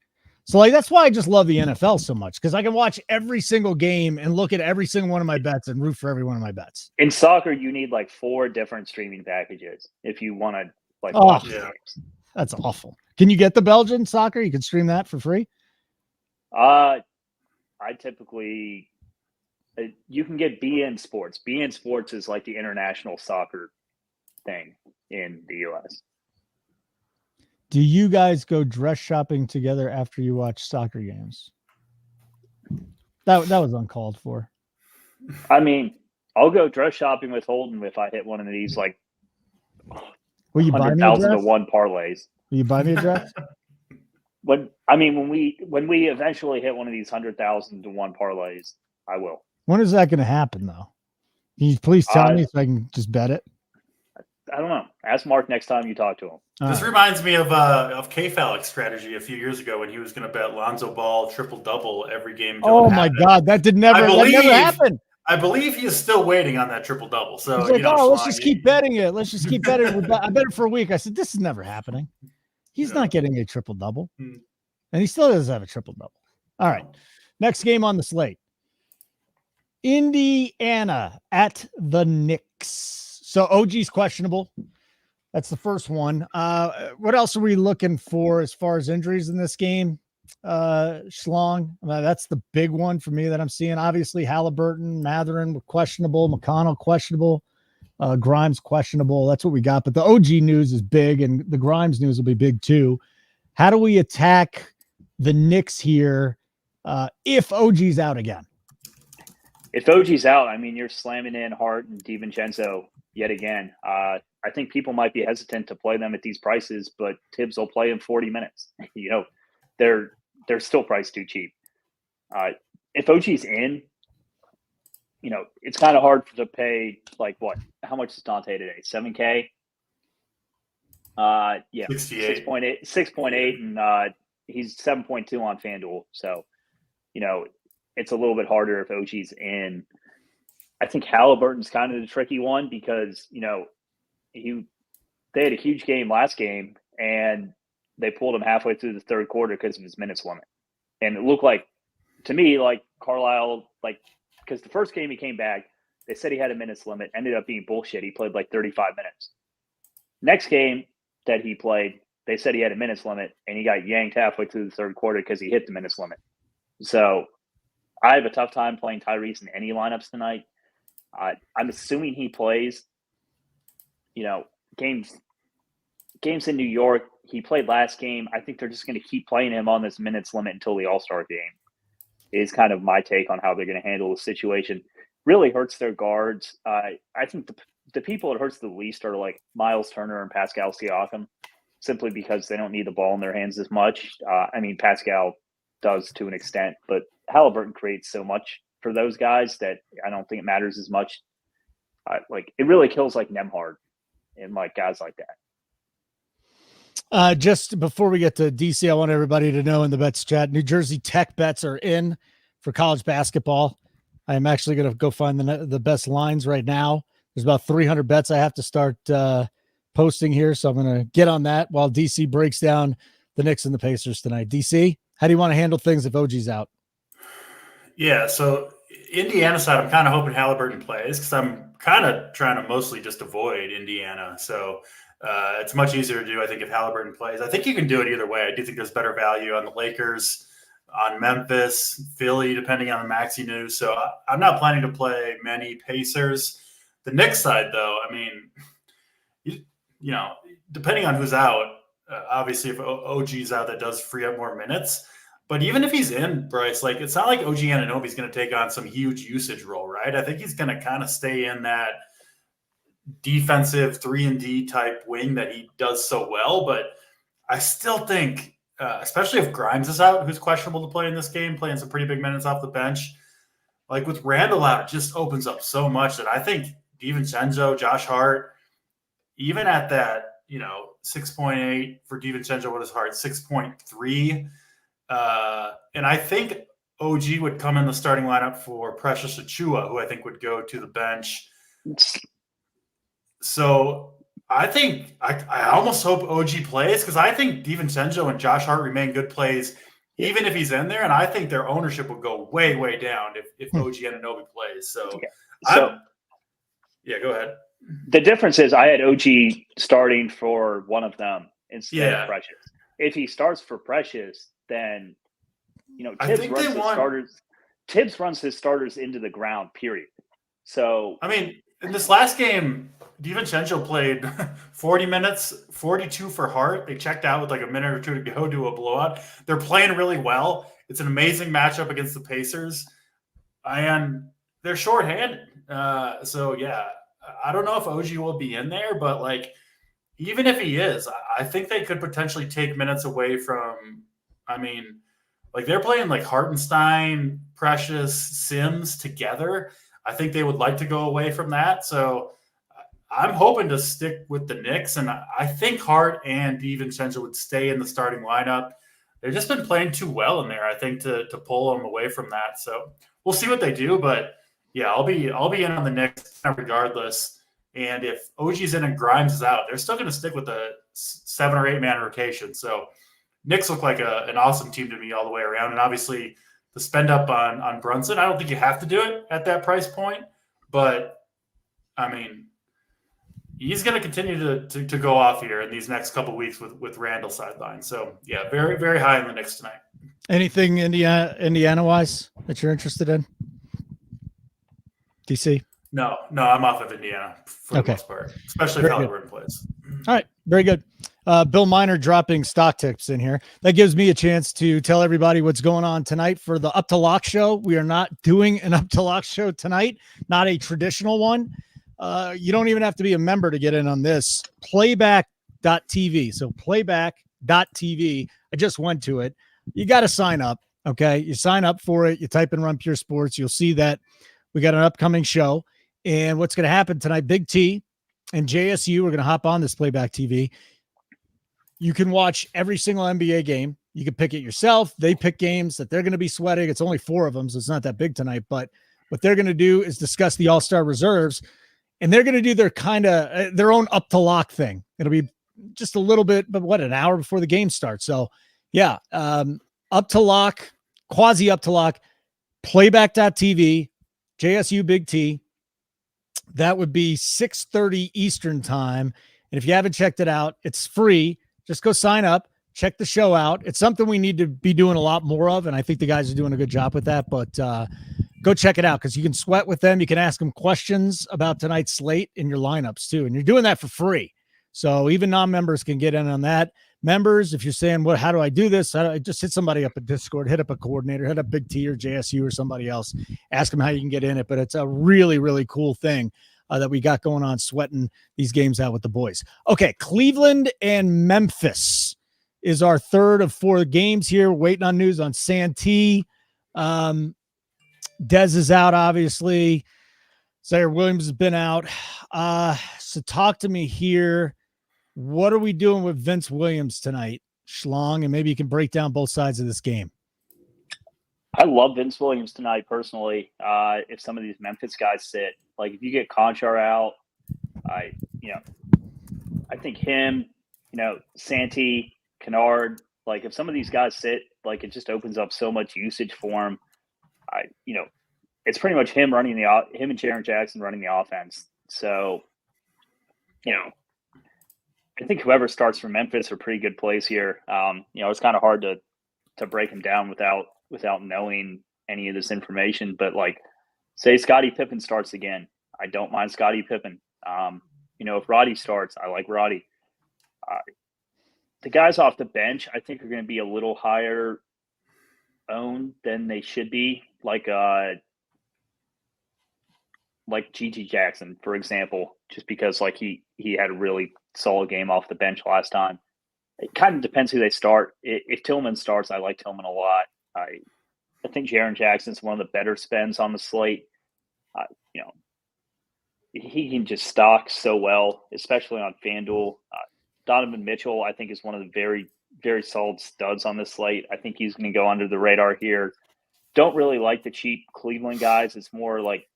So like that's why I just love the NFL so much because I can watch every single game and look at every single one of my bets and root for every one of my bets. In soccer, you need like 4 different streaming packages if you want to watch the games. That's awful. Can you get the Belgian soccer? You can stream that for free. I typically you can get BN Sports. BN Sports is like the international soccer thing in the US. Do you guys go dress shopping together after you watch soccer games? That was uncalled for. I mean, I'll go dress shopping with Holden if I hit one of these like Will you buy me 100,000 to 1 parlays. Will you buy me a dress? when we eventually hit one of these 100,000 to 1 parlays, I will. When is that going to happen, though? Can you please tell me so I can just bet it? I don't know. Ask Mark next time you talk to him. This reminds me of K-Falik's strategy a few years ago when he was going to bet Lonzo Ball triple-double every game. Oh, my God. That never happened. I believe he is still waiting on that triple-double. So, he's like, let's just keep betting it. Let's just keep betting it. I bet it for a week. I said, this is never happening. He's not getting a triple-double. And he still doesn't have a triple-double. All right. Next game on the slate. Indiana at the Knicks. So OG's questionable. That's the first one. What else are we looking for as far as injuries in this game? Schlong. That's the big one for me that I'm seeing. Obviously, Halliburton, Matherin were questionable. McConnell questionable. Grimes questionable. That's what we got. But the OG news is big, and the Grimes news will be big too. How do we attack the Knicks here if OG's out again? If OG's out, I mean, you're slamming in Hart and DiVincenzo yet again. I think people might be hesitant to play them at these prices, but Tibbs will play in 40 minutes. They're still priced too cheap. If OG's in, it's kind of hard to pay like what? How much is Dante today? $7K. 68. 6.8, and he's 7.2 on FanDuel. So, it's a little bit harder if OG's in. I think Halliburton's kind of the tricky one because, they had a huge game last game and they pulled him halfway through the third quarter because of his minutes limit. And it looked like, to me, like Carlisle, because the first game he came back, they said he had a minutes limit, ended up being bullshit. He played like 35 minutes. Next game that he played, they said he had a minutes limit, and he got yanked halfway through the third quarter because he hit the minutes limit. So I have a tough time playing Tyrese in any lineups tonight. I'm assuming he plays, games in New York. He played last game. I think they're just going to keep playing him on this minutes limit until the All-Star game is kind of my take on how they're going to handle the situation. Really hurts their guards. I think the people it hurts the least are like Miles Turner and Pascal Siakam, simply because they don't need the ball in their hands as much. Pascal does to an extent, but Halliburton creates so much for those guys that I don't think it matters as much. It really kills like Nemhard and like guys like that. Just before we get to DC, I want everybody to know in the bets chat, New Jersey Tech bets are in for college basketball. I am actually going to go find the best lines right now. There's about 300 bets I have to start posting here, so I'm going to get on that while DC breaks down the Knicks and the Pacers tonight. DC, how do you want to handle things if OG's out? Yeah, so Indiana side, I'm kind of hoping Halliburton plays because I'm kind of trying to mostly just avoid Indiana. So it's much easier to do, I think, if Halliburton plays. I think you can do it either way. I do think there's better value on the Lakers, on Memphis, Philly, depending on the Maxey news. So I'm not planning to play many Pacers. The Knicks side, though, depending on who's out, obviously if OG's out, that does free up more minutes. But even if he's in, Bryce, it's not like OG Anunoby's going to take on some huge usage role, right? I think he's going to kind of stay in that defensive 3-and-D type wing that he does so well. But I still think, especially if Grimes is out, who's questionable to play in this game, playing some pretty big minutes off the bench, with Randall out, it just opens up so much that I think DiVincenzo, Josh Hart, even at that, 6.8 for DiVincenzo, what is Hart, 6.3. And I think OG would come in the starting lineup for Precious Achiuwa, who I think would go to the bench. So I think I almost hope OG plays because I think DiVincenzo and Josh Hart remain good plays, even if he's in there. And I think their ownership will go way, way down if OG Anunoby plays. So, go ahead. The difference is I had OG starting for one of them instead of Precious. If he starts for Precious, then Tibbs runs his starters into the ground, period. So in this last game, DiVincenzo played 40 minutes, 42 for Hart. They checked out with a minute or two to go to a blowout. They're playing really well. It's an amazing matchup against the Pacers. And they're shorthanded. I don't know if OG will be in there, but even if he is, I think they could potentially take minutes away from, they're playing Hartenstein, Precious, Sims together. I think they would like to go away from that. So I'm hoping to stick with the Knicks, and I think Hart and DiVincenzo would stay in the starting lineup. They've just been playing too well in there, I think, to pull them away from that. So we'll see what they do, but yeah, I'll be in on the Knicks regardless. And if OG's in and Grimes is out, they're still going to stick with a 7 or 8 man rotation. So Knicks look like an awesome team to me all the way around. And obviously the spend up on Brunson, I don't think you have to do it at that price point, but he's going to continue to go off here in these next couple of weeks with Randall sideline. So yeah, very, very high in the Knicks tonight. Anything Indiana wise that you're interested in? DC? No, I'm off of Indiana for the most part, especially if Halliburton plays. All right, very good. Bill Miner dropping stock tips in here. That gives me a chance to tell everybody what's going on tonight for the Up to Lock show. We are not doing an Up to Lock show tonight, not a traditional one. You don't even have to be a member to get in on this. Playback.tv. So playback.tv. I just went to it. You got to sign up. Okay. You sign up for it. You type in Run Pure Sports. You'll see that we got an upcoming show. And what's going to happen tonight, Big T and JSU are going to hop on this Playback TV. You can watch every single NBA game. You can pick it yourself. They pick games that they're going to be sweating. It's only 4 of them, so it's not that big tonight. But what they're going to do is discuss the All-Star reserves, and they're going to do their own Up to Lock thing. It'll be just a little bit, but an hour before the game starts. So, yeah, Up to Lock, quasi Up to Lock, playback.tv, JSU Big T. That would be 6:30 Eastern time. And if you haven't checked it out, it's free. Just go sign up, check the show out. It's something we need to be doing a lot more of, and I think the guys are doing a good job with that. But go check it out because you can sweat with them. You can ask them questions about tonight's slate in your lineups too, and you're doing that for free. So even non-members can get in on that. Members, if you're saying, "What? How do I do this?" I just hit somebody up at Discord, hit up a coordinator, hit up Big T or JSU or somebody else. Ask them how you can get in it. But it's a really, really cool thing that we got going on, sweating these games out with the boys. Okay, Cleveland and Memphis is our third of 4 games here. Waiting on news on Santee. Dez is out, obviously. Zaire Williams has been out. So talk to me here. What are we doing with Vince Williams tonight, Schlong? And maybe you can break down both sides of this game. I love Vince Williams tonight, personally. If some of these Memphis guys sit, like if you get Conchar out, I think him, Santee, Kennard, like if some of these guys sit, like it just opens up so much usage for him. It's pretty much him running him and Jaren Jackson running the offense. So, I think whoever starts for Memphis are pretty good plays here. It's kind of hard to break him down without knowing any of this information. But like, say Scottie Pippen starts again, I don't mind Scottie Pippen. If Roddy starts, I like Roddy. The guys off the bench, I think, are going to be a little higher owned than they should be. Like G.G. Jackson, for example, just because like he had a really solid game off the bench last time. It kind of depends who they start. If Tillman starts, I like Tillman a lot. I think Jaren Jackson's one of the better spends on the slate. He can just stock so well, especially on FanDuel. Donovan Mitchell, I think, is one of the very, very solid studs on this slate. I think he's going to go under the radar here. Don't really like the cheap Cleveland guys. It's more like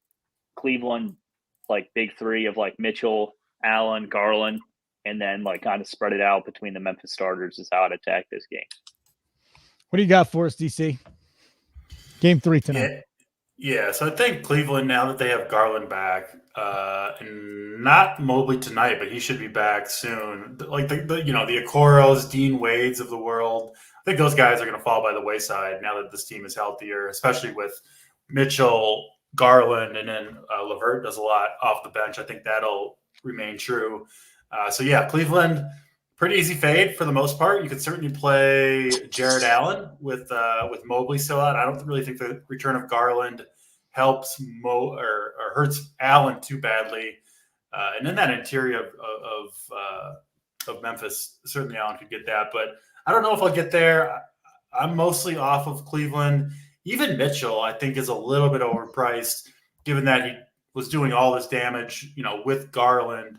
Cleveland, like big three of like Mitchell, Allen, Garland, and then like kind of spread it out between the Memphis starters is how I'd attack this game. What do you got for us, DC? Game 3 tonight. Yeah. So I think Cleveland, now that they have Garland back, and not Mobley tonight, but he should be back soon. Like the Okoros, Dean Wades of the world, I think those guys are going to fall by the wayside now that this team is healthier, especially with Mitchell, Garland, and then LeVert does a lot off the bench. I think that'll remain true. Cleveland, pretty easy fade for the most part. You could certainly play Jared Allen with Mobley still out. I don't really think the return of Garland helps or hurts Allen too badly. And in that interior of Memphis, certainly Allen could get that. But I don't know if I'll get there. I'm mostly off of Cleveland. Even Mitchell, I think, is a little bit overpriced, given that he was doing all this damage, with Garland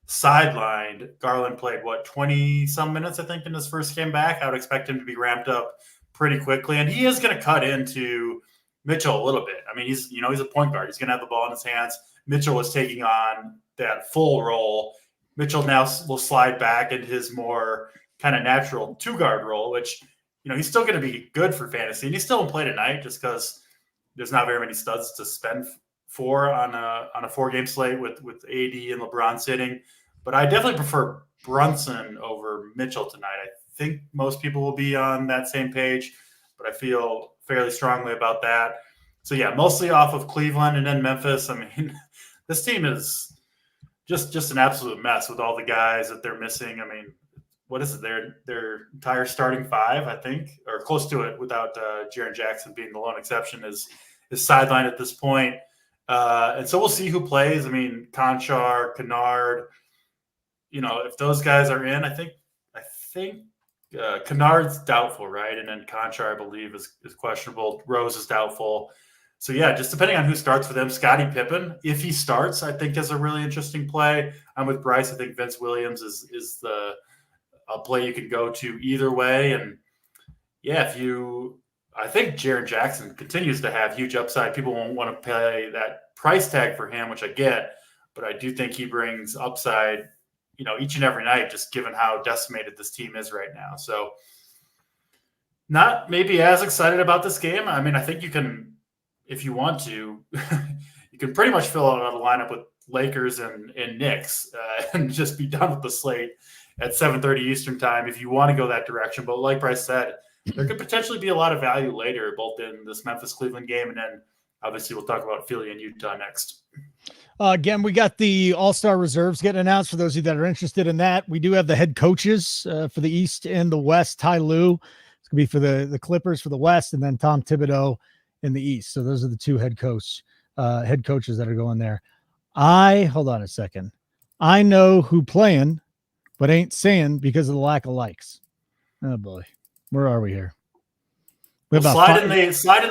sidelined. Garland played 20-some minutes, I think, in his first game back. I would expect him to be ramped up pretty quickly, and he is going to cut into Mitchell a little bit. I mean, he's a point guard. He's going to have the ball in his hands. Mitchell was taking on that full role. Mitchell now will slide back into his more kind of natural 2-guard role, which he's still going to be good for fantasy, and he's still in play tonight just because there's not very many studs to spend for on a 4-game slate with AD and LeBron sitting. But I definitely prefer Brunson over Mitchell tonight. I think most people will be on that same page, but I feel fairly strongly about that. So yeah, mostly off of Cleveland and then Memphis. I mean, this team is just an absolute mess with all the guys that they're missing. I mean, what is it? Their entire starting 5, I think, or close to it, without Jaren Jackson being the lone exception, is sidelined at this point. And so we'll see who plays. I mean, Conchar, Kennard, if those guys are in, I think Kennard's doubtful, right? And then Conchar, I believe, is questionable. Rose is doubtful. So yeah, just depending on who starts for them. Scottie Pippen, if he starts, I think is a really interesting play. I'm with Bryce. I think Vince Williams is a play you could go to either way. And yeah, I think Jaren Jackson continues to have huge upside. People won't want to pay that price tag for him, which I get, but I do think he brings upside, each and every night, just given how decimated this team is right now. So not maybe as excited about this game. I mean, I think you can, if you want to, you can pretty much fill out a lineup Lakers and Knicks and just be done with the slate at 7:30 Eastern time if you want to go that direction. But like Bryce said, there could potentially be a lot of value later, both in this Memphis-Cleveland game and then obviously we'll talk about Philly and Utah next. Again, we got the All-Star reserves getting announced for those of you that are interested in that. We do have the head coaches for the East and the West. Ty Lue, it's going to be for the Clippers for the West, and then Tom Thibodeau in the East. So those are the two head coaches that are going there. Hold on a second. I know who playing, but ain't saying because of the lack of likes. Oh boy. Where are we here? Well, slide in the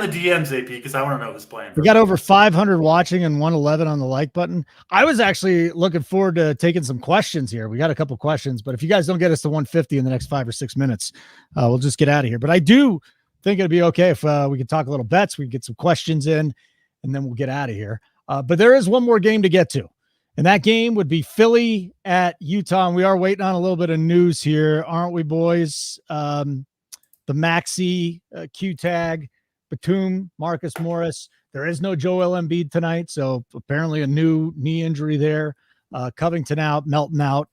DMs, AP, because I want to know who's playing. We got over 500 watching and 111 on the like button. I was actually looking forward to taking some questions here. We got a couple questions, but if you guys don't get us to 150 in the next 5 or 6 minutes, we'll just get out of here. But I do think it'd be okay if we could talk a little bets. We can get some questions in, and then we'll get out of here. But there is one more game to get to, and that game would be Philly at Utah. And we are waiting on a little bit of news here, aren't we, boys? The Maxey Q tag, Batum, Marcus Morris. There is no Joel Embiid tonight, so apparently a new knee injury there. Covington out, Melton out.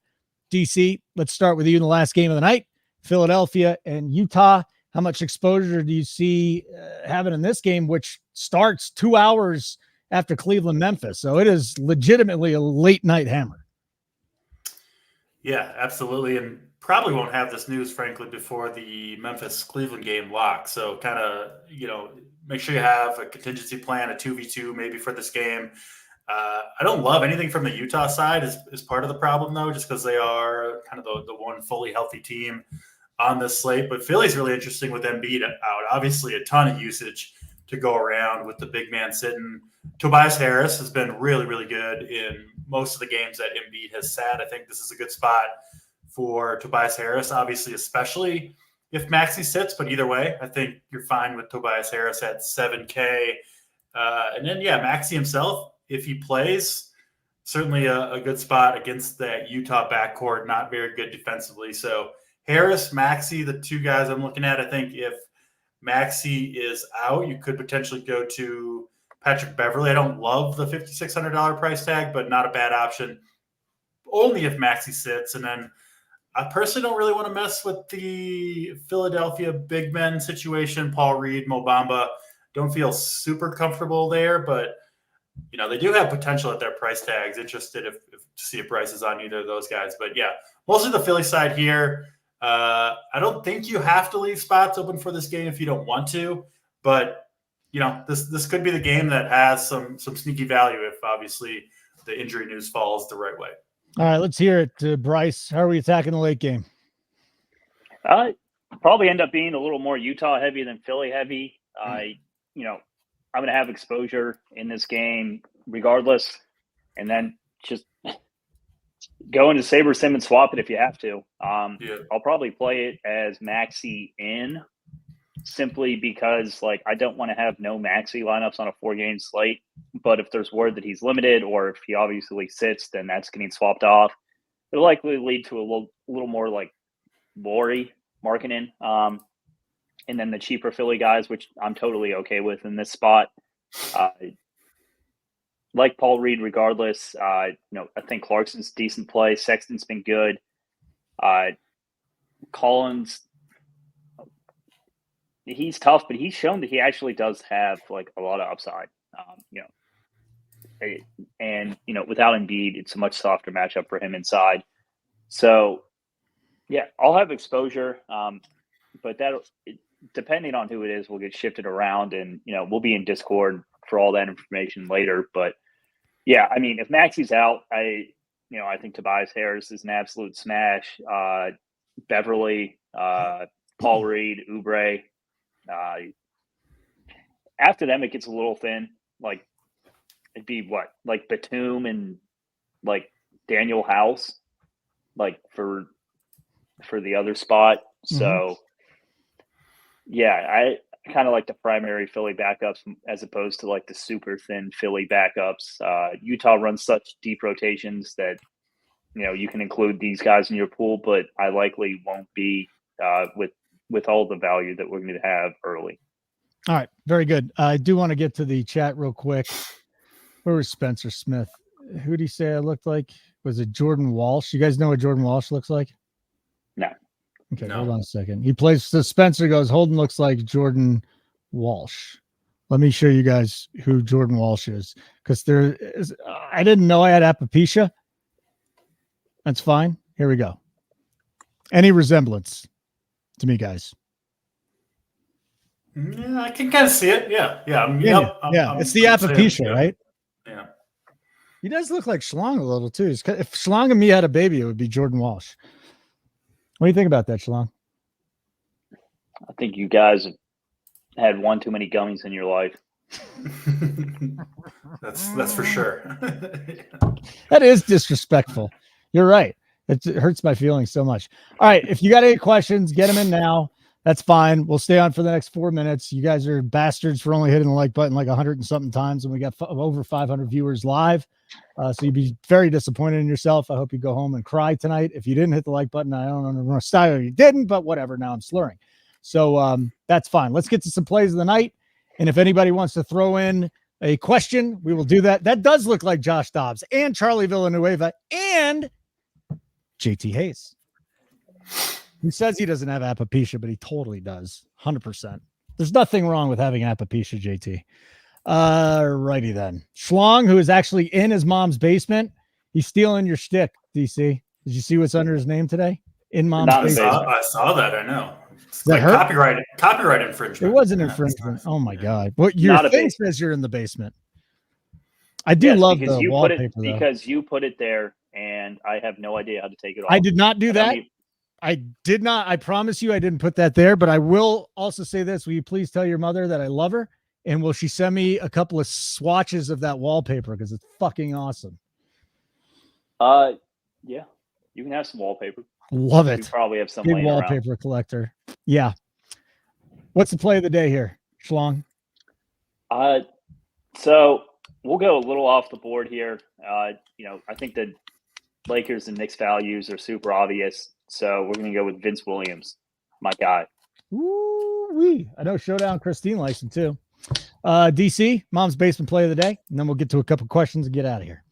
DC, let's start with you in the last game of the night. Philadelphia and Utah. How much exposure do you see having in this game, which starts 2 hours after Cleveland, Memphis? So it is legitimately a late night hammer. Yeah, absolutely. And probably won't have this news, frankly, before the Memphis-Cleveland game locks. So kind of, make sure you have a contingency plan, a 2v2 maybe for this game. I don't love anything from the Utah side is part of the problem, though, just because they are kind of the one fully healthy team on this slate. But Philly's really interesting with Embiid out. Obviously, a ton of usage to go around with the big man sitting. Tobias Harris has been really, really good in most of the games that Embiid has sat. I think this is a good spot for Tobias Harris, obviously, especially if Maxey sits. But either way, I think you're fine with Tobias Harris at 7K. And then, Maxey himself, if he plays, certainly a good spot against that Utah backcourt, not very good defensively. So Harris, Maxey, the two guys I'm looking at. I think if Maxey is out, you could potentially go to Patrick Beverley. I don't love the $5,600 price tag, but not a bad option only if Maxey sits. And then I personally don't really want to mess with the Philadelphia big men situation. Paul Reed, Mo Bamba, don't feel super comfortable there, but they do have potential at their price tags. Interested if to see if Bryce is on either of those guys. But mostly the Philly side here. I don't think you have to leave spots open for this game if you don't want to, but this could be the game that has some sneaky value if obviously the injury news falls the right way. All right, let's hear it, Bryce. How are we attacking the late game? Probably end up being a little more Utah heavy than Philly heavy. I'm going to have exposure in this game regardless, and then just go into Saber Sim and swap it if you have to. I'll probably play it as Maxey in, simply because I don't want to have no Maxey lineups on a 4-game slate. But if there's word that he's limited, or if he obviously sits, then that's getting swapped off. It'll likely lead to a little more Laurie Markkanen, and then the cheaper Philly guys, which I'm totally okay with in this spot. Like Paul Reed, regardless. I think Clarkson's decent play. Sexton's been good. Collins, he's tough, but he's shown that he actually does have a lot of upside. And without Embiid, it's a much softer matchup for him inside. So, I'll have exposure, but depending on who it is, will get shifted around, and we'll be in Discord for all that information later. But if Maxey's out, I think Tobias Harris is an absolute smash. Beverly, Paul Reed, Oubre. After them, it gets a little thin. It'd be Batum and Daniel House, for the other spot. Mm-hmm. So, I kind of like the primary Philly backups as opposed to the super thin Philly backups. Utah runs such deep rotations that you can include these guys in your pool, but I likely won't be with all the value that we're going to have early. All right, very good. I do want to get to the chat real quick. Where was Spencer Smith? Who'd he say I looked like? Was it Jordan Walsh? You guys know what Jordan Walsh looks like? No. Okay, No. hold on a second. He plays. So Spencer goes, Holden looks like Jordan Walsh. Let me show you guys who Jordan Walsh is, because I didn't know I had alopecia. That's fine. Here we go. Any resemblance to me, guys? Yeah, I can kind of see it. Yeah. It's the alopecia, right? Yeah. He does look like Schlong a little too. If Schlong and me had a baby, it would be Jordan Walsh. What do you think about that, Schlong? I think you guys have had one too many gummies in your life. That's for sure. That is disrespectful. You're right. It hurts my feelings so much. All right. If you got any questions, get them in now. That's fine. We'll stay on for the next 4 minutes. You guys are bastards for only hitting the like button like 100 and something times. And we got over 500 viewers live. So you'd be very disappointed in yourself. I hope you go home and cry tonight. If you didn't hit the like button, I don't know what style you didn't, but whatever. Now I'm slurring. So that's fine. Let's get to some plays of the night. And if anybody wants to throw in a question, we will do that. That does look like Josh Dobbs and Charlie Villanueva and JT Hayes. He says he doesn't have alopecia, but he totally does. 100%. There's nothing wrong with having alopecia, JT. Righty then. Schlong, who is actually in his mom's basement, he's stealing your shtick, DC. Did you see what's under his name today? In mom's basement. I saw that. I know. It's like copyright infringement. It was an infringement. Oh my God. What your thing says you're in the basement. I do love the wallpaper because you put it there and I have no idea how to take it off. I did not do that. I did not. I promise you I didn't put that there, but I will also say this. Will you please tell your mother that I love her? And will she send me a couple of swatches of that wallpaper? Because it's fucking awesome. Yeah. You can have some wallpaper. Love it. You probably have some big wallpaper around. Collector. Yeah. What's the play of the day here, Schlong? So we'll go a little off the board here. I think the Lakers and Knicks values are super obvious. So we're going to go with Vince Williams, my guy. Ooh-wee. I know Showdown Christine likes him too. DC, mom's basement play of the day. And then we'll get to a couple questions and get out of here.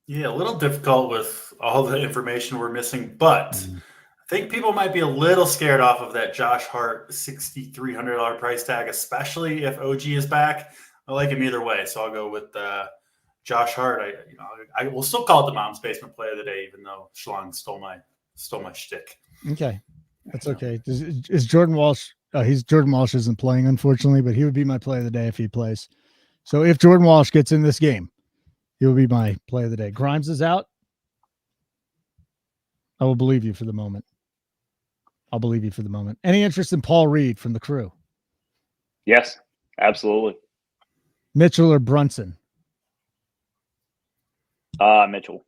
Yeah, a little difficult with all the information we're missing, but I think people might be a little scared off of that Josh Hart $6,300 price tag, especially if OG is back. I like him either way, so I'll go with Josh Hart. I will still call it the mom's basement play of the day, even though Schlong stole my shtick. Okay, that's okay. Is Jordan Walsh? Jordan Walsh isn't playing, unfortunately, but he would be my play of the day if he plays. So if Jordan Walsh gets in this game, he will be my play of the day. Grimes is out. I will believe you for the moment. I'll believe you for the moment. Any interest in Paul Reed from the crew? Yes, absolutely. Mitchell or Brunson? Mitchell.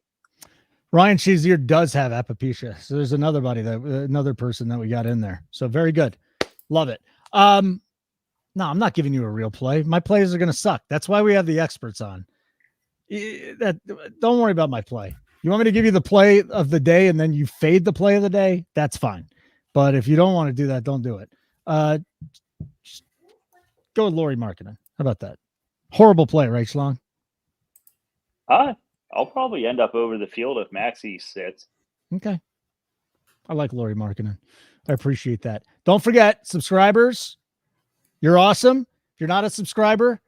Ryan Shazier does have alopecia. So there's another person that we got in there. So very good. Love it. No, I'm not giving you a real play. My plays are going to suck. That's why we have the experts on. Don't worry about my play. You want me to give you the play of the day and then you fade the play of the day? That's fine. But if you don't want to do that, don't do it. Just go with Lauri Markkanen. How about that? Horrible play, right, Schlong? I'll probably end up over the field if Maxey sits. Okay. I like Lauri Markkanen. I appreciate that. Don't forget, subscribers, you're awesome. If you're not a subscriber,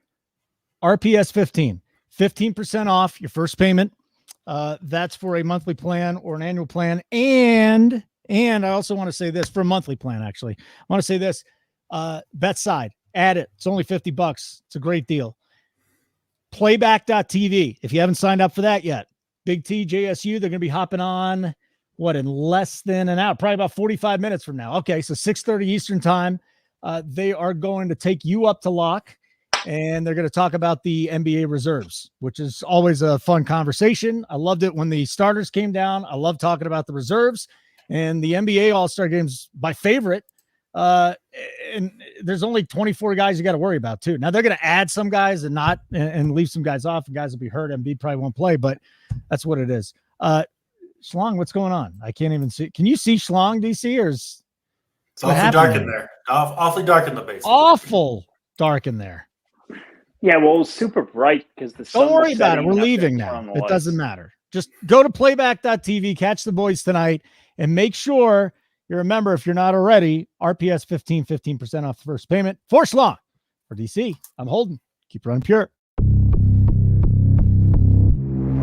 RPS 15% off your first payment. That's for a monthly plan or an annual plan. And I also want to say this for a monthly plan, actually. I want to say this, bet side, add it. It's only $50. It's a great deal. Playback.tv. If you haven't signed up for that yet, Big T, JSU, they're going to be hopping on in less than an hour, probably about 45 minutes from now. Okay. So 6:30 Eastern time. They are going to take you up to lock. And they're going to talk about the NBA reserves, which is always a fun conversation. I loved it when the starters came down. I love talking about the reserves, and the NBA All-Star Game's my favorite. And there's only 24 guys you got to worry about too. Now they're going to add some guys and leave some guys off, and guys will be hurt. Embiid probably won't play, but that's what it is. Schlong, what's going on? I can't even see. Can you see Schlong, DC, or is it's awfully dark in there? Awfully dark in the basement. Awful dark in there. Yeah, well, it was super bright because the sun Don't worry was about it. setting We're and I leaving couldn't turn now. on the It lights. doesn't matter. Just go to playback.tv, catch the boys tonight, and make sure you remember, if you're not already, RPS 15% off the first payment for Schlong. For DC, I'm Holden. Keep running pure.